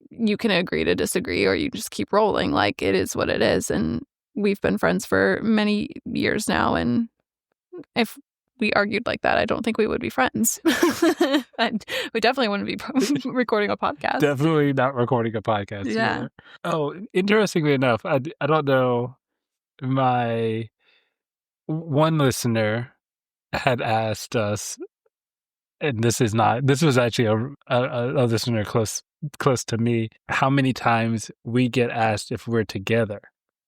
you can agree to disagree, or you just keep rolling. Like, it is what it is. And we've been friends for many years now, and if we argued like that, I don't think we would be friends. And we definitely wouldn't be recording a podcast. Definitely not recording a podcast. Yeah. Either. Oh, interestingly enough, I don't know. My one listener had asked us, and this was actually a listener close to me, how many times we get asked if we're together.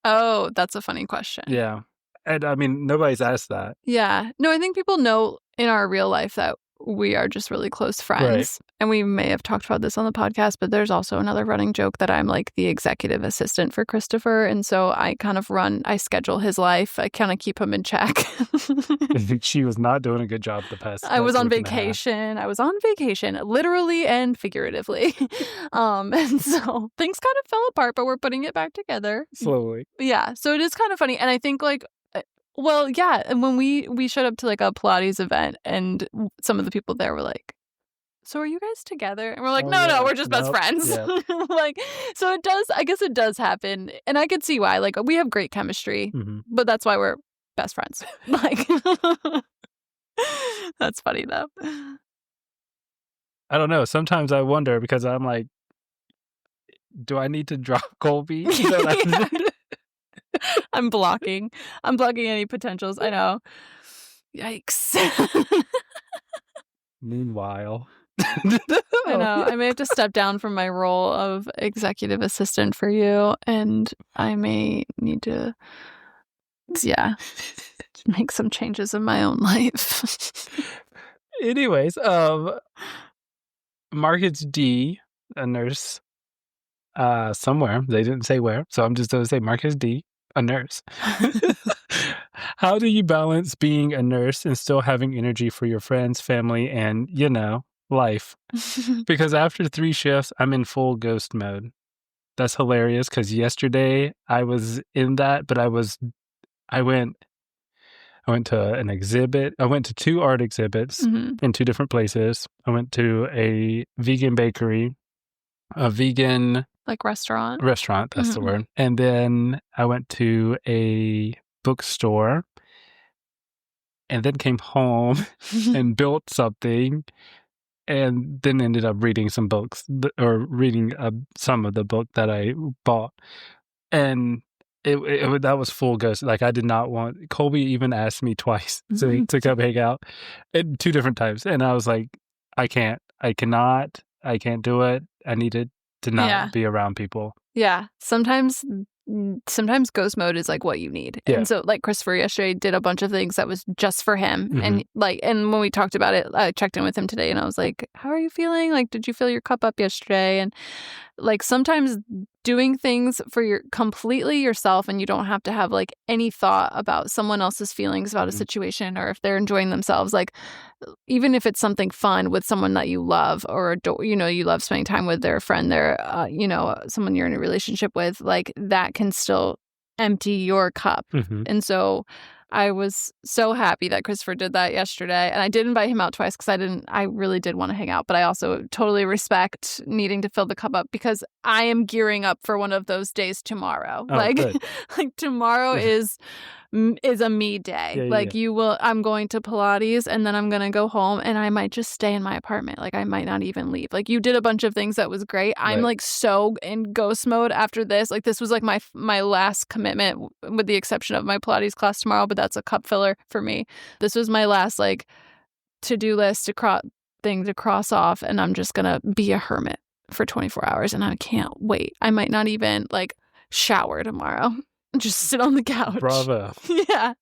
Oh, that's a funny question. Yeah. And I mean, nobody's asked that. Yeah. No, I think people know in our real life that we are just really close friends. Right. And we may have talked about this on the podcast, but there's also another running joke that I'm like the executive assistant for Christopher. And so I schedule his life. I kind of keep him in check. She was not doing a good job the past. I was on vacation. I was on vacation, literally and figuratively. And so things kind of fell apart, but we're putting it back together. Slowly. Yeah. So it is kind of funny. And I think like, well, yeah. And when we showed up to like a Pilates event and some of the people there were like, so are you guys together? And we're like, no, we're just best friends. Yeah. Like, so it does, I guess it does happen. And I could see why. Like, we have great chemistry, but that's why we're best friends. Like, that's funny though. I don't know. Sometimes I wonder because I'm like, do I need to drop Colby? I'm blocking any potentials. I know. Yikes. Meanwhile. I know. I may have to step down from my role of executive assistant for you, and I may need to, make some changes in my own life. Anyways, Marcus D, a nurse, somewhere. They didn't say where, so I'm just going to say Marcus D, a nurse. How do you balance being a nurse and still having energy for your friends, family, and, life? Because after 3 shifts, I'm in full ghost mode. That's hilarious because yesterday I was in that, but I went to an exhibit. I went to 2 art exhibits in 2 different places. I went to a vegan bakery, a vegan... like restaurant? Restaurant, that's the word. And then I went to a bookstore and then came home and built something and then ended up reading some books or reading some of the book that I bought. And that was full ghost. Like I did not want... Colby even asked me twice to come hang out at 2 different times. And I was like, I can't do it. I needed to not be around people. Yeah. Sometimes ghost mode is like what you need. Yeah. And so like Christopher yesterday did a bunch of things that was just for him. And and when we talked about it, I checked in with him today and I was like, how are you feeling? Like, did you fill your cup up yesterday? And like sometimes doing things for your completely yourself and you don't have to have like any thought about someone else's feelings about a situation or if they're enjoying themselves. Like even if it's something fun with someone that you love or you love spending time with their friend, their someone you're in a relationship with, like that can still empty your cup. And so I was so happy that Christopher did that yesterday. And I did invite him out twice because I really did want to hang out. But I also totally respect needing to fill the cup up because I am gearing up for one of those days tomorrow. Oh, like good. like tomorrow is a me day. I'm going to Pilates and then I'm going to go home and I might just stay in my apartment. Like I might not even leave. Like you did a bunch of things that was great. I'm like so in ghost mode after this. Like this was like my last commitment with the exception of my Pilates class tomorrow, but that's a cup filler for me. This was my last like to-do list thing to cross off and I'm just going to be a hermit for 24 hours and I can't wait. I might not even like shower tomorrow. Just sit on the couch. Bravo. Yeah.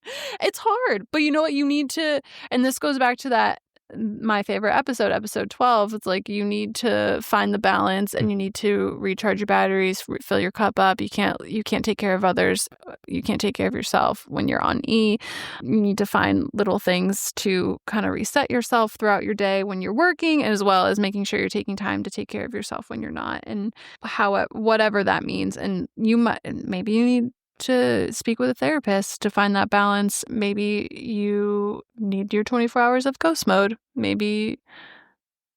It's hard. But you know what? You need to, and this goes back to that, my favorite episode 12. It's like you need to find the balance and you need to recharge your batteries, fill your cup up. You can't take care of others. You can't take care of yourself when you're on E. You need to find little things to kind of reset yourself throughout your day when you're working, as well as making sure you're taking time to take care of yourself when you're not, and whatever that means. And maybe you need to speak with a therapist to find that balance. Maybe you need your 24 hours of ghost mode. Maybe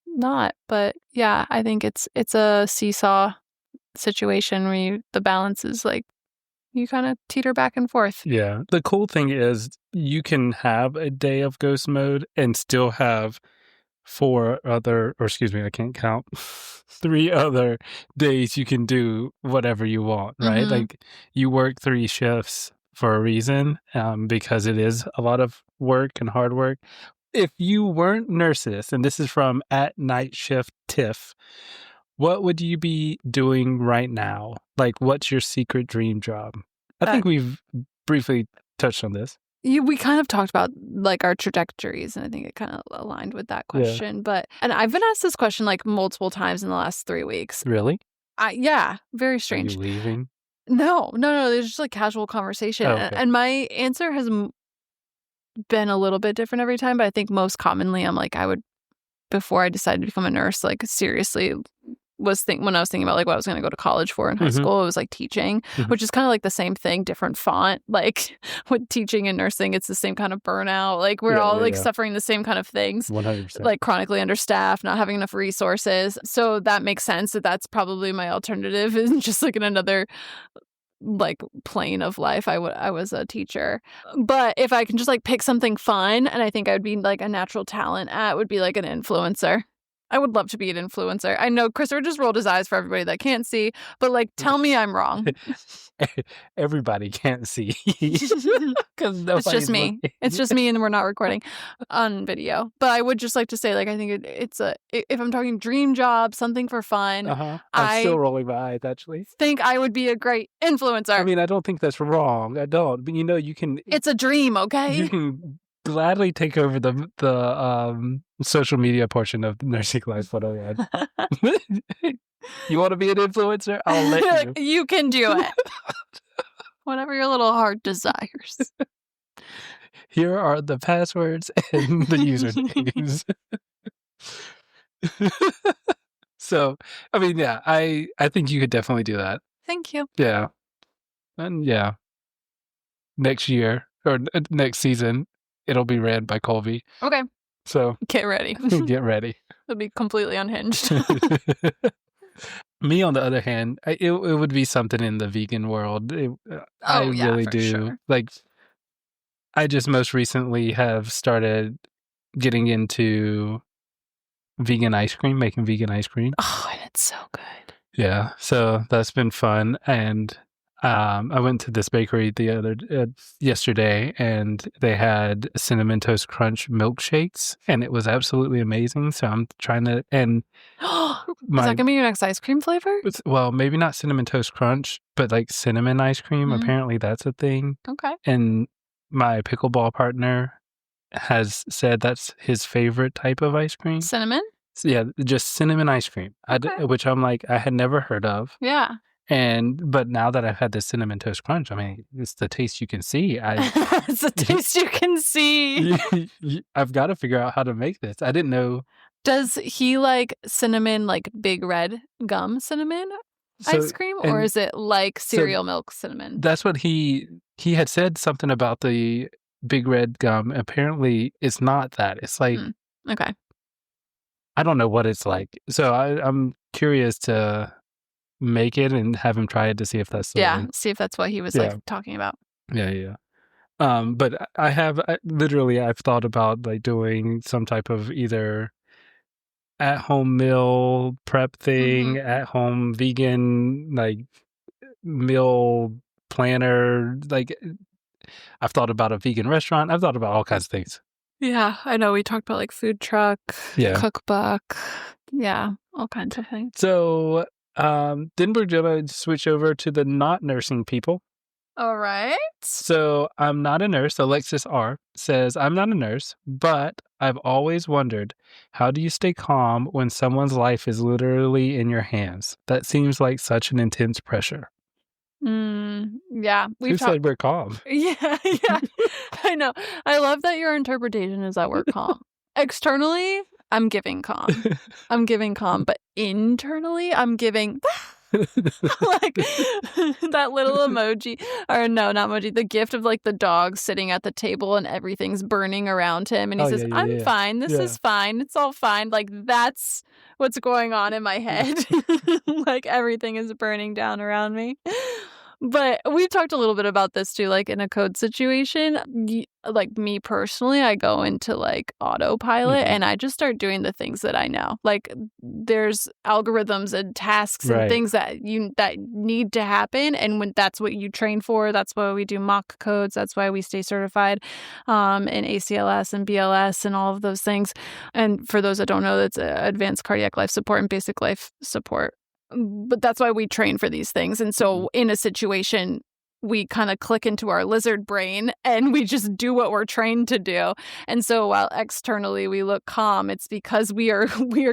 not. But yeah, I think it's a seesaw situation where the balance is like you kind of teeter back and forth. Yeah. The cool thing is you can have a day of ghost mode and still have 3 other days you can do whatever you want, right? Like you work 3 shifts for a reason, because it is a lot of work and hard work. If you weren't nurses, and this is from @nightshifttiff, what would you be doing right now? Like, what's your secret dream job? I think we've briefly touched on this. We kind of talked about like our trajectories, and I think it kind of aligned with that question. And I've been asked this question like multiple times in the last 3 weeks. Really? Yeah, very Are you strange. leaving? No. There's just like casual conversation, Oh, okay. and my answer has been a little bit different every time. But I think most commonly, I'm like, before I decided to become a nurse, like seriously when I was thinking about like what I was going to go to college for in high school, it was like teaching, which is kind of like the same thing, different font. Like with teaching and nursing, it's the same kind of burnout. Like we're all suffering the same kind of things. 100%. Like chronically understaffed, not having enough resources. So that makes sense that's probably my alternative, is just like in another like plane of life. I was a teacher. But if I can just like pick something fun, and I think I would be like a natural talent at, would be like an influencer. I would love to be an influencer. I know Christopher just rolled his eyes for everybody that can't see, but like, tell me I'm wrong. Everybody can't see. Because it's just me. It's just me, and we're not recording on video. But I would just like to say, like, I think if I'm talking dream job, something for fun, I'm still rolling my eyes, actually. Think I would be a great influencer. I mean, I don't think that's wrong. I don't. But you can. It's a dream, okay? You can gladly take over the social media portion of the nursing life photo ad. You want to be an influencer? I'll let you. You can do it. Whatever your little heart desires. Here are the passwords and the usernames. So, I mean, yeah, I think you could definitely do that. Thank you. Yeah. And yeah, next year or next season, it'll be ran by Colby. Okay. So get ready. Get ready. It'll be completely unhinged. Me, on the other hand, it would be something in the vegan world. I really do. Sure. Like, I just most recently have started getting into vegan ice cream, making vegan ice cream. Oh, and it's so good. Yeah, so that's been fun. And I went to this bakery yesterday, and they had cinnamon toast crunch milkshakes, and it was absolutely amazing. So I'm trying to, and is that gonna be your next ice cream flavor? Well, maybe not cinnamon toast crunch, but like cinnamon ice cream. Apparently, that's a thing. Okay. And my pickleball partner has said that's his favorite type of ice cream. Cinnamon? So yeah, just cinnamon ice cream, Okay. which I'm like, I had never heard of. Yeah. But now that I've had the cinnamon toast crunch, I mean, it's the taste you can see. It's the taste you can see. I've got to figure out how to make this. I didn't know. Does he like cinnamon, like big red gum cinnamon ice cream, or is it like cereal milk cinnamon? That's what he had said, something about the big red gum. Apparently, it's not that. It's like, okay. I don't know what it's like. So I'm curious to make it and have him try it to see if that's see if that's what he was like talking about. Yeah. But I've thought about like doing some type of either at-home meal prep thing, at-home vegan like meal planner. Like, I've thought about a vegan restaurant. I've thought about all kinds of things. Yeah, I know. We talked about like food truck, cookbook, all kinds of things. So then we're gonna switch over to the not nursing people. All right. So I'm not a nurse. Alexis R. says, I'm not a nurse, but I've always wondered, how do you stay calm when someone's life is literally in your hands? That seems like such an intense pressure. Yeah. Who said we're calm? Yeah. I know. I love that your interpretation is that we're calm. Externally, I'm giving calm. But internally, I'm giving like that little emoji, or no, not emoji, the gift of like the dog sitting at the table and everything's burning around him, and he says, I'm fine, this is fine, it's all fine. Like, that's what's going on in my head. Like, everything is burning down around me. But we've talked a little bit about this too, like in a code situation. Like, me personally, I go into like autopilot and I just start doing the things that I know. Like, there's algorithms and tasks and things that need to happen, and when that's what you train for, that's why we do mock codes. That's why we stay certified in ACLS and BLS and all of those things. And for those that don't know, that's advanced cardiac life support and basic life support. But that's why we train for these things. And so in a situation, we kind of click into our lizard brain and we just do what we're trained to do. And so while externally we look calm, it's because we are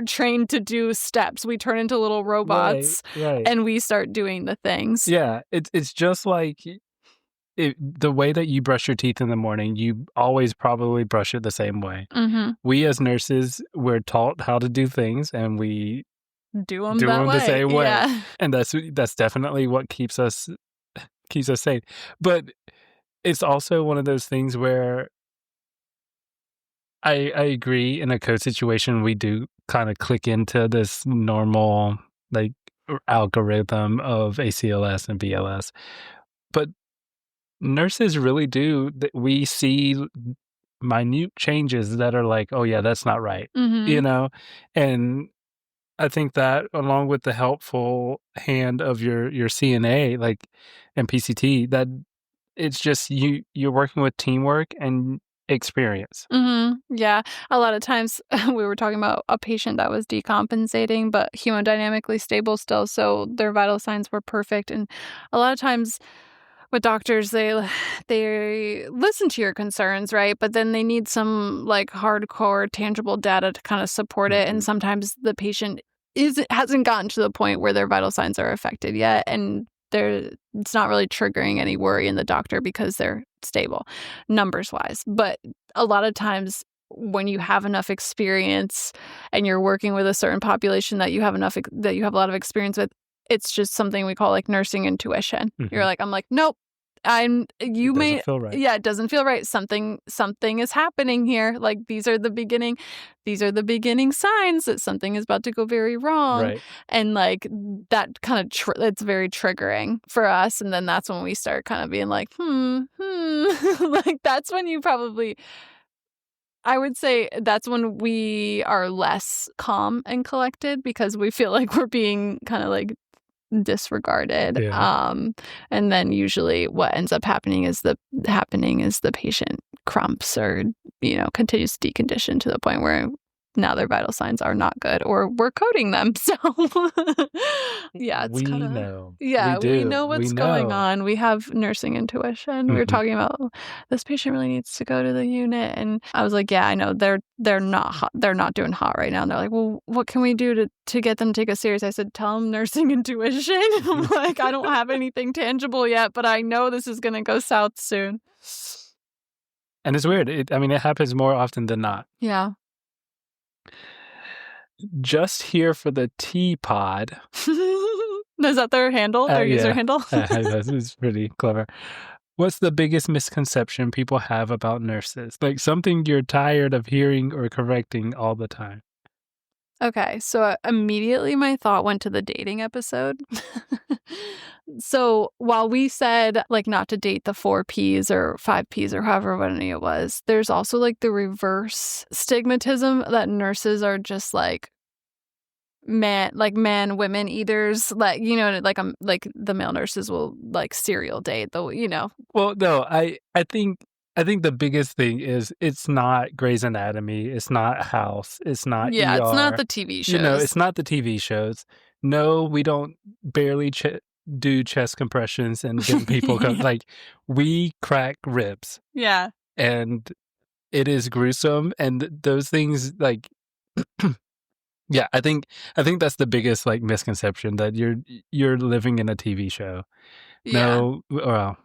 trained to do steps. We turn into little robots right. and we start doing the things. Yeah, it's just like the way that you brush your teeth in the morning, you always probably brush it the same way. Mm-hmm. We as nurses, we're taught how to do things, and we do them the same way. Yeah. And that's definitely what keeps us safe. But it's also one of those things where I agree, in a code situation, we do kind of click into this normal like algorithm of ACLS and BLS. But nurses really do. We see minute changes that are like, oh yeah, that's not right, Mm-hmm. And I think that, along with the helpful hand of your CNA, like, and PCT, that it's just you're working with teamwork and experience. Mm-hmm. Yeah. A lot of times we were talking about a patient that was decompensating, but hemodynamically stable still. So their vital signs were perfect. And a lot of times with doctors, they listen to your concerns, right? But then they need some like hardcore tangible data to kind of support it. And sometimes the patient hasn't gotten to the point where their vital signs are affected yet. And it's not really triggering any worry in the doctor because they're stable numbers wise. But a lot of times when you have enough experience and you're working with a certain population that you have a lot of experience with, it's just something we call like nursing intuition. Mm-hmm. I'm like, nope. It doesn't feel right. Yeah, it doesn't feel right. Something is happening here. Like these are the beginning signs that something is about to go very wrong. Right. And like that kind of it's very triggering for us. And then that's when we start kind of being like, like that's when you probably, I would say that's when we are less calm and collected because we feel like we're being kind of like disregarded. Yeah. And then usually what ends up happening is the patient crumps or continues to decondition to the point where now their vital signs are not good or we're coding them. So yeah, it's kind of we know what's going on. We have nursing intuition. We were talking about this patient really needs to go to the unit, and I was like, yeah, I know they're not hot. They're not doing hot right now. And they're like, well, what can we do to get them to take us serious? I said, tell them nursing intuition. I'm like, I don't have anything tangible yet, but I know this is going to go south soon. And it's weird. It happens more often than not. Yeah. Just here for the T-Pod. Is that their handle? Their user handle? It's pretty clever. What's the biggest misconception people have about nurses? Like something you're tired of hearing or correcting all the time. Okay, so immediately my thought went to the dating episode. So while we said like not to date the 4 Ps or 5 Ps or however many it was, there's also like the reverse stigmatism that nurses are just like women eaters, like like the male nurses will like serial date the. Well, no, I think the biggest thing is it's not Grey's Anatomy, it's not House, it's not ER. It's not the TV shows. It's not the TV shows. No, we don't barely do chest compressions and get people like we crack ribs. Yeah. And it is gruesome, and those things like yeah, I think that's the biggest like misconception, that you're living in a TV show. Yeah. No, well,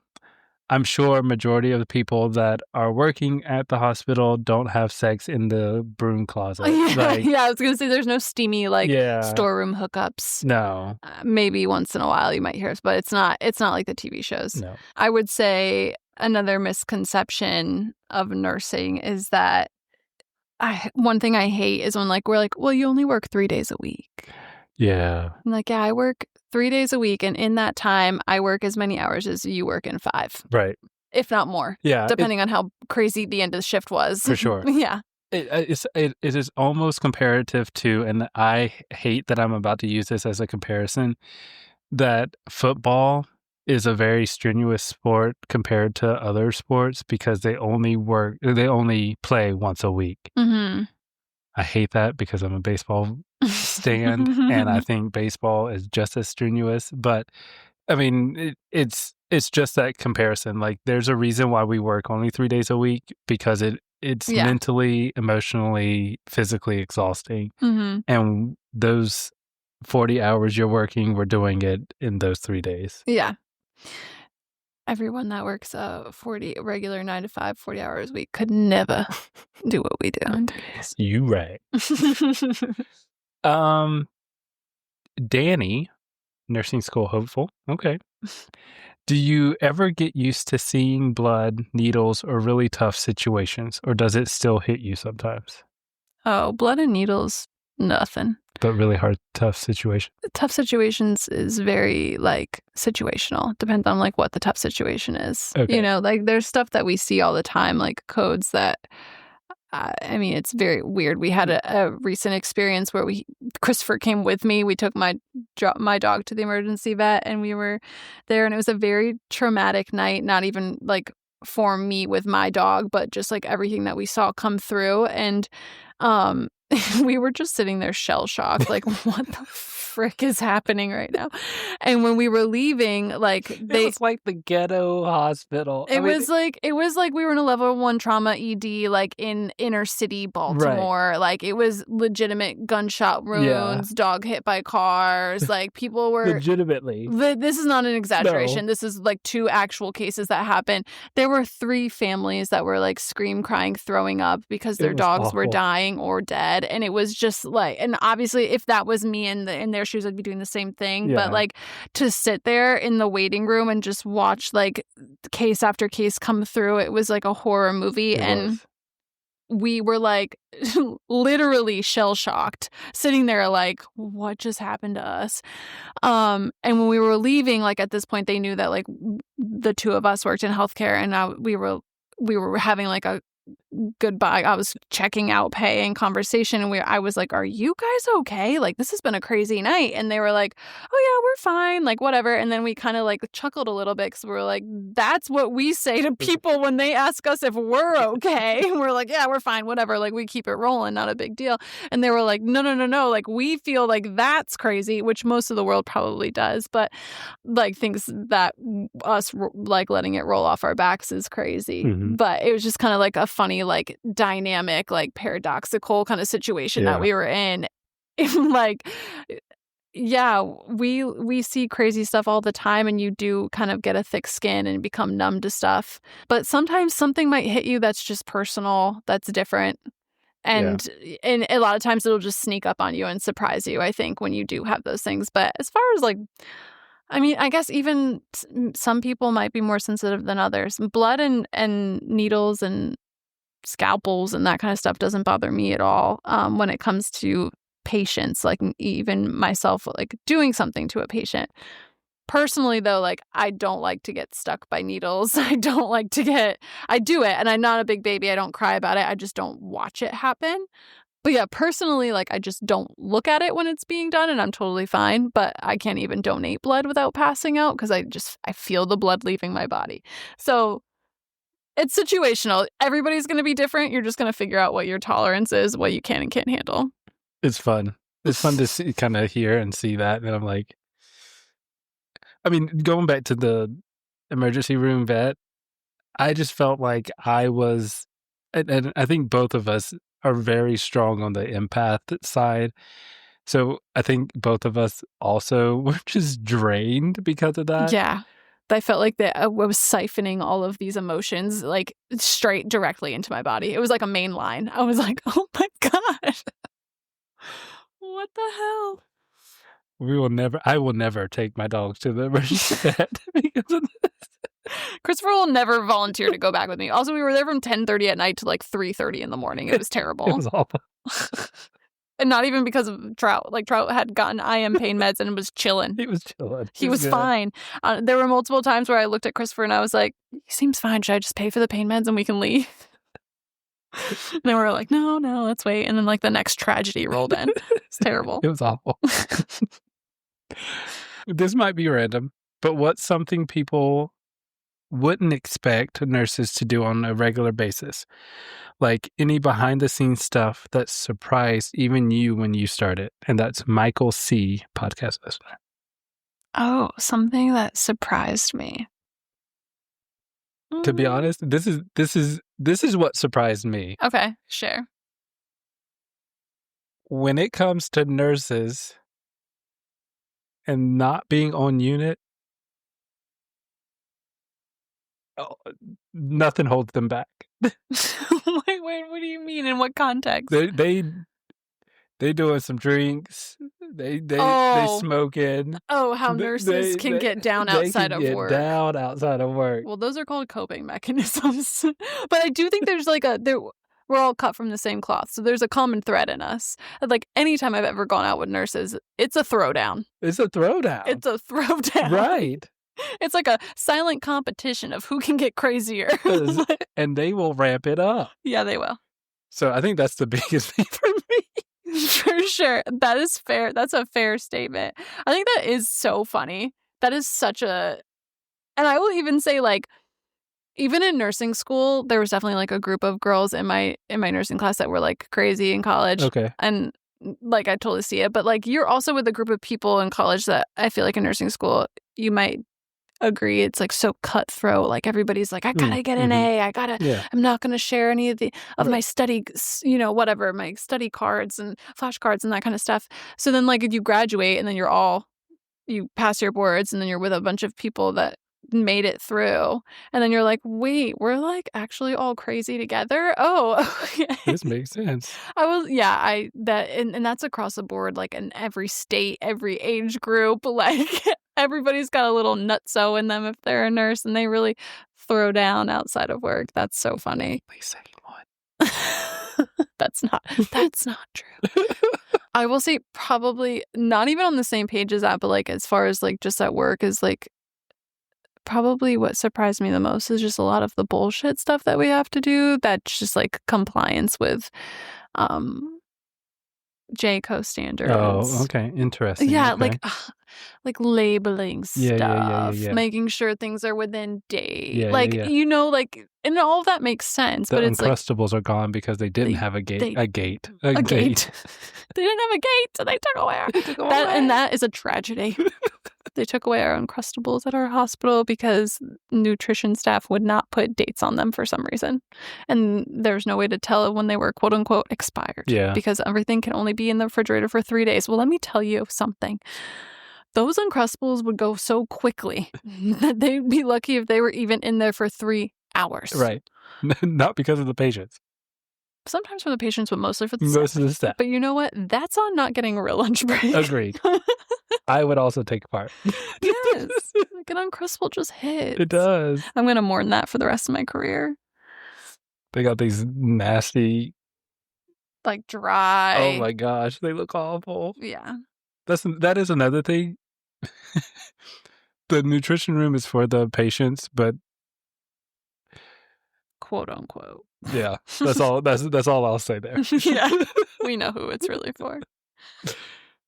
I'm sure majority of the people that are working at the hospital don't have sex in the broom closet. I was gonna say there's no steamy storeroom hookups. No, maybe once in a while you might hear, but it's not like the TV shows. No, I would say another misconception of nursing is that one thing I hate is when we're like, well, you only work 3 days a week. Yeah. I'm like, yeah, I work 3 days a week, and in that time, I work as many hours as you work in 5. Right. If not more. Yeah. Depending on how crazy the end of the shift was. For sure. Yeah. It is almost comparative to, and I hate that I'm about to use this as a comparison, that football is a very strenuous sport compared to other sports because they only play once a week. Mm-hmm. I hate that because I'm a baseball stand, and I think baseball is just as strenuous, but I mean, it's just that comparison. Like, there's a reason why we work only 3 days a week because it's Yeah. mentally, emotionally, physically exhausting. Mhm. And those 40 hours you're working, we're doing it in those 3 days. Yeah. Everyone that works 40 regular 9 to 5, 40 hours a week could never do what we do in 3 days. You right. Um, Danny, nursing school hopeful. Okay. Do you ever get used to seeing blood, needles, or really tough situations, or does it still hit you sometimes? Oh, blood and needles, nothing. But really hard, tough situation? Tough situations is very, like, situational. Depends on, like, what the tough situation is. Okay. You know, like, there's stuff that we see all the time, like codes that I mean, it's very weird. We had a recent experience where Christopher came with me. We took my dog to the emergency vet, and we were there, and it was a very traumatic night, not even, like, for me with my dog, but just, like, everything that we saw come through, and, we were just sitting there shell-shocked, like, "What the frick is happening right now?" And when we were leaving, like, It was like the ghetto hospital. it was like we were in a level 1 trauma ED, like, in inner city Baltimore. Right. Like, it was legitimate gunshot wounds, dog hit by cars, like, people were Legitimately. this is not an exaggeration. No. This is, like, 2 actual cases that happened. There were 3 families that were, like, scream, crying, throwing up because It their was dogs were awful. dying or dead, and it was just, like, and obviously, if that was me in their shoes, I'd be doing the same thing, Yeah. but, like, to sit there in the waiting room and just watch, like, case after case come through, it was like a horror movie, It and was. we were, like, literally shell-shocked, sitting there like, "What just happened to us?" And when we were leaving, like, at this point, they knew that, like, the 2 of us worked in healthcare, and now we were having, like, a goodbye. I was checking out pay and conversation, and I was like, "Are you guys okay? Like, this has been a crazy night." And they were like, "Oh yeah, we're fine," like, whatever. And then we kind of, like, chuckled a little bit because we were like, that's what we say to people when they ask us if we're okay. And we're like, "Yeah, we're fine, whatever." Like, we keep it rolling, not a big deal. And they were like, "No, no, no, no. Like, we feel like that's crazy," which most of the world probably does, but, like, thinks that us like letting it roll off our backs is crazy. Mhm. But it was just kind of like a funny, like, dynamic, like, paradoxical kind of situation that Yeah. we were in. Like, yeah, we see crazy stuff all the time, and you do kind of get a thick skin and become numb to stuff. But sometimes something might hit you that's just personal, that's different. Yeah. And a lot of times it'll just sneak up on you and surprise you, I think, when you do have those things. But as far as, like, I mean, I guess even some people might be more sensitive than others. Blood and needles and scalpels and that kind of stuff doesn't bother me at all when it comes to patients, like, even myself, like, doing something to a patient. Personally, though, like, I don't like to get stuck by needles. I don't like to I do it, and I'm not a big baby. I don't cry about it. I just don't watch it happen. But yeah, personally, like, I just don't look at it when it's being done, and I'm totally fine, but I can't even donate blood without passing out because I feel the blood leaving my body. So, it's situational. Everybody's gonna be different. You're just gonna figure out what your tolerance is, what you can and can't handle. It's fun. It's fun to see, kinda hear and see that, and I'm like, I mean, going back to the emergency room vet, I just felt like I was, and I think both of us are very strong on the empath side. So I think both of us also were just drained because of that. Yeah. I felt like that I was siphoning all of these emotions, like, straight directly into my body. It was like a main line. I was like, "Oh my god. What the hell?" I will never take my dogs to the emergency vet because of this. Christopher will never volunteer to go back with me. Also, we were there from 10:30 at night to, like, 3:30 in the morning. It was It terrible. was awful. And not even because of Trout. Like, Trout had gotten IM pain meds and was chilling. He was chilling. He was good. fine. There were multiple times where I looked at Christopher and I was like, "He seems fine. Should I just pay for the pain meds and we can leave?" And they were like, "No, no, let's wait." And then, like, the next tragedy rolled in. It's terrible. It was awful. This might be random, but what's something people wouldn't expect nurses to do on a regular basis? Like any behind the scenes stuff that surprised even you when you started. And that's Michael C., podcast listener. Oh, something that surprised me. To be honest, this is what surprised me. Okay, share. When it comes to nurses and not being on unit, nothing holds them back. Wait, what do you mean? In what context? They doing some drinks. They smoking. Oh, how nurses can get down outside of work. Down outside of work. Well, those are called coping mechanisms. But I do think there's like we're all cut from the same cloth, so there's a common thread in us. Like anytime I've ever gone out with nurses, it's a throwdown. It's a throwdown. It's a throwdown. Right. It's like a silent competition of who can get crazier. And they will ramp it up. Yeah, they will. So I think that's the biggest thing for me. For sure. That is fair. That's a fair statement. I think that is so funny. That is such a... And I will even say, like, even in nursing school, there was definitely, like, a group of girls in my nursing class that were, like, crazy in college. Okay. And, like, I totally see it. But, like, you're also with a group of people in college that I feel like in nursing school, you might agree it's like so cutthroat. Like everybody's like, I gotta get an A. I'm not gonna share any of my study, whatever, my study cards and flashcards and that kind of stuff. So then like if you graduate and then you pass your boards and then you're with a bunch of people that made it through and then you're like, wait, we're like actually all crazy together. Oh, okay. This makes sense. And that's across the board, like in every state, every age group, like everybody's got a little nutso in them if they're a nurse and they really throw down outside of work. That's so funny. Second one. That's not true. I will say probably not even on the same page as that, but like as far as like just at work is like probably what surprised me the most is just a lot of the bullshit stuff that we have to do that's just like compliance with JCO standards. Oh, okay. Interesting. Yeah, okay. like labeling stuff, Yeah. making sure things are within date. Yeah, like, yeah. And all of that makes sense. The but it's Uncrustables are gone because they didn't have a gate. A gate. They didn't have a gate, so they took away and that is a tragedy. They took away our Uncrustables at our hospital because nutrition staff would not put dates on them for some reason. And there's no way to tell when they were quote unquote expired. Yeah. Because everything can only be in the refrigerator for 3 days. Well, let me tell you something. Those Uncrustables would go so quickly that they'd be lucky if they were even in there for 3 hours. Right. Not because of the patients. Sometimes for the patients, but mostly for the Most staff. of the staff. But you know what? That's on not getting a real lunch break. Agreed. I would also take part. Yes. Like an Uncrustable just hits. It does. I'm going to mourn that for the rest of my career. They got these nasty... Like dry. Oh my gosh. They look awful. Yeah. That is another thing. The nutrition room is for the patients, but... Quote unquote. Yeah. That's all I'll say there. Yeah. We know who it's really for.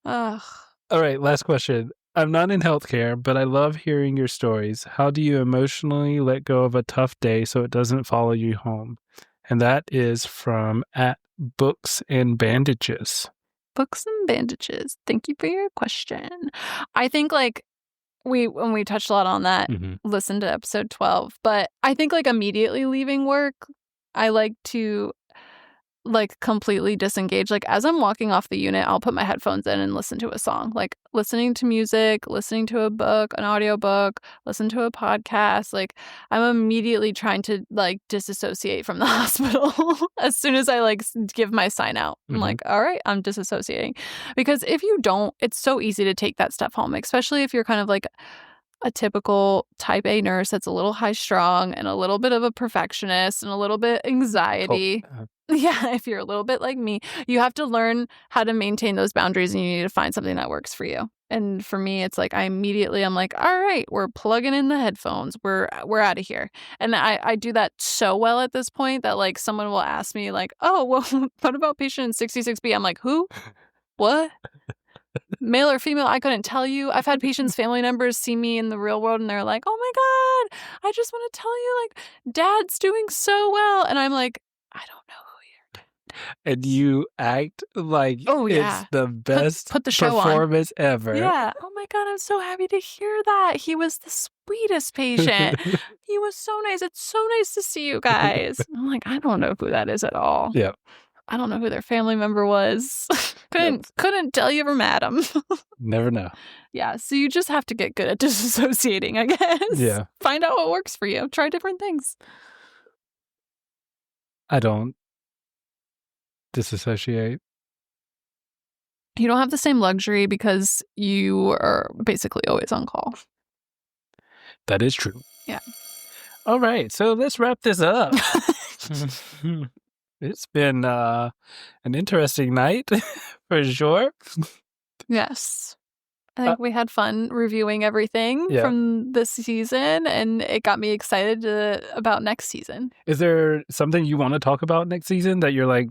Ugh. All right, last question. I'm not in healthcare, but I love hearing your stories. How do you emotionally let go of a tough day so it doesn't follow you home? And that is from @Books and Bandages. Books and Bandages. Thank you for your question. I think like when we touched a lot on that, listen to episode 12. But I think like immediately leaving work, I like to like completely disengage. Like as I'm walking off the unit, I'll put my headphones in and listen to a song. Like listening to music, listening to a book, an audiobook, listen to a podcast. Like I'm immediately trying to like disassociate from the hospital as soon as I like give my sign out. I'm like, all right, I'm disassociating. Because if you don't, it's so easy to take that stuff home, especially if you're kind of like a typical type A nurse that's a little high strung and a little bit of a perfectionist and a little bit anxiety. Yeah, if you're a little bit like me, you have to learn how to maintain those boundaries and you need to find something that works for you. And for me, it's like I'm like, all right, we're plugging in the headphones. We're out of here. And I do that so well at this point that like someone will ask me like, oh, well, what about patient 66B? I'm like, who? What? Male or female, I couldn't tell you. I've had patients' family members see me in the real world and they're like, oh my God, I just want to tell you, like, dad's doing so well. And I'm like, I don't know who your and you act like Oh, it's yeah. the best Put the show on. performance ever. Yeah. Oh my God, I'm so happy to hear that. He was the sweetest patient. He was so nice. It's so nice to see you guys. I'm like, I don't know who that is at all. Yeah. I don't know who their family member was. Yep. Couldn't tell you ever met him. Never know. Yeah, so you just have to get good at disassociating, I guess. Yeah. Find out what works for you. Try different things. I don't disassociate. You don't have the same luxury because you are basically always on call. That is true. Yeah. All right, so let's wrap this up. It's been an interesting night for sure. Yes. I think we had fun reviewing everything from this season, and it got me excited about next season. Is there something you want to talk about next season that you're like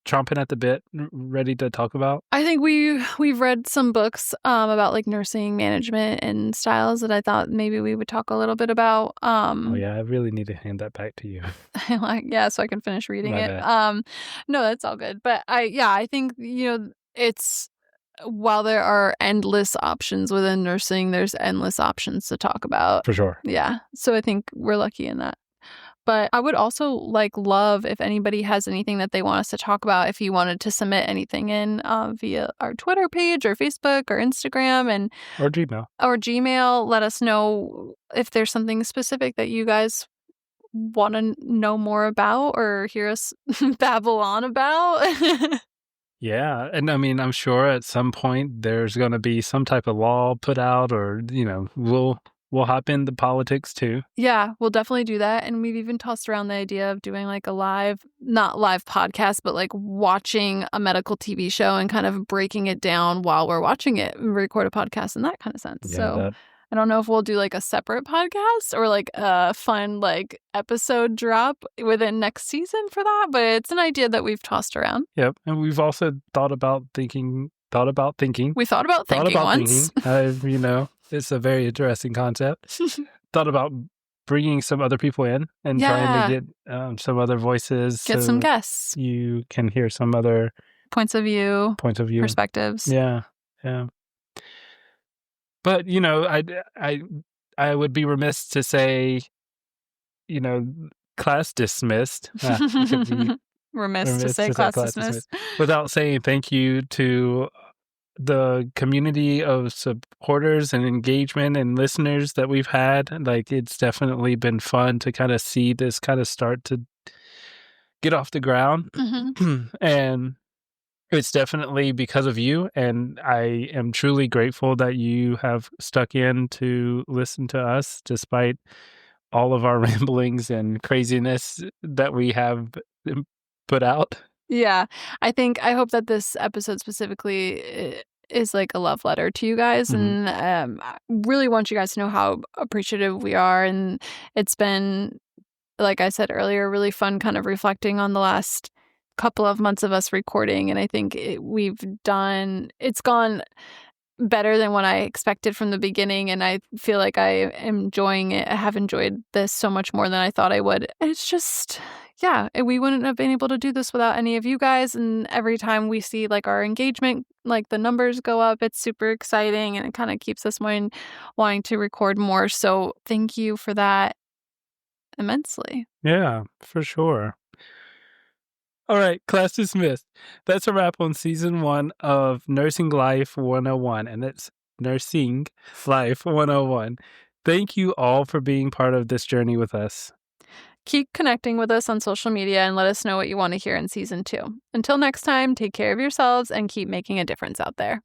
chomping at the bit, ready to talk about? I think we've read some books about like nursing management and styles that I thought maybe we would talk a little bit about. Oh yeah, I really need to hand that back to you. So I can finish reading My it. bad. No, that's all good. But I think it's while there are endless options within nursing, there's endless options to talk about. For sure. Yeah. So I think we're lucky in that. But I would also love if anybody has anything that they want us to talk about, if you wanted to submit anything in via our Twitter page or Facebook or Instagram or Gmail. Or Gmail. Let us know if there's something specific that you guys want to know more about or hear us babble on about. Yeah. And I mean, I'm sure at some point there's going to be some type of law put out or, we'll hop into politics too. Yeah, we'll definitely do that. And we've even tossed around the idea of doing like a not live podcast, but like watching a medical TV show and kind of breaking it down while we're watching it and record a podcast in that kind of sense. Yeah, so I don't know if we'll do like a separate podcast or like a fun like episode drop within next season for that. But it's an idea that we've tossed around. Yep. And we've also thought about thinking. We thought about thinking once. It's a very interesting concept. Thought about bringing some other people in and trying to get some other voices. Get some guests. You can hear some other points of view. Perspectives. Yeah. Yeah. But, I would be remiss to say, class dismissed. Remiss to say class dismissed. Without saying thank you to the community of supporters and engagement and listeners that we've had. Like, it's definitely been fun to kind of see this kind of start to get off the ground. Mm-hmm. And it's definitely because of you. And I am truly grateful that you have stuck in to listen to us despite all of our ramblings and craziness that we have put out. Yeah, I hope that this episode specifically is like a love letter to you guys. Mm-hmm. And I really want you guys to know how appreciative we are. And it's been, like I said earlier, really fun kind of reflecting on the last couple of months of us recording. And I think it's gone better than what I expected from the beginning. And I feel like I am enjoying it. I have enjoyed this so much more than I thought I would. It's just... yeah, we wouldn't have been able to do this without any of you guys. And every time we see like our engagement, like the numbers go up, it's super exciting and it kind of keeps us wanting to record more. So thank you for that immensely. Yeah, for sure. All right, class dismissed. That's a wrap on season 1 of Nursing Life 101, and it's Nursing Life 101. Thank you all for being part of this journey with us. Keep connecting with us on social media and let us know what you want to hear in season 2. Until next time, take care of yourselves and keep making a difference out there.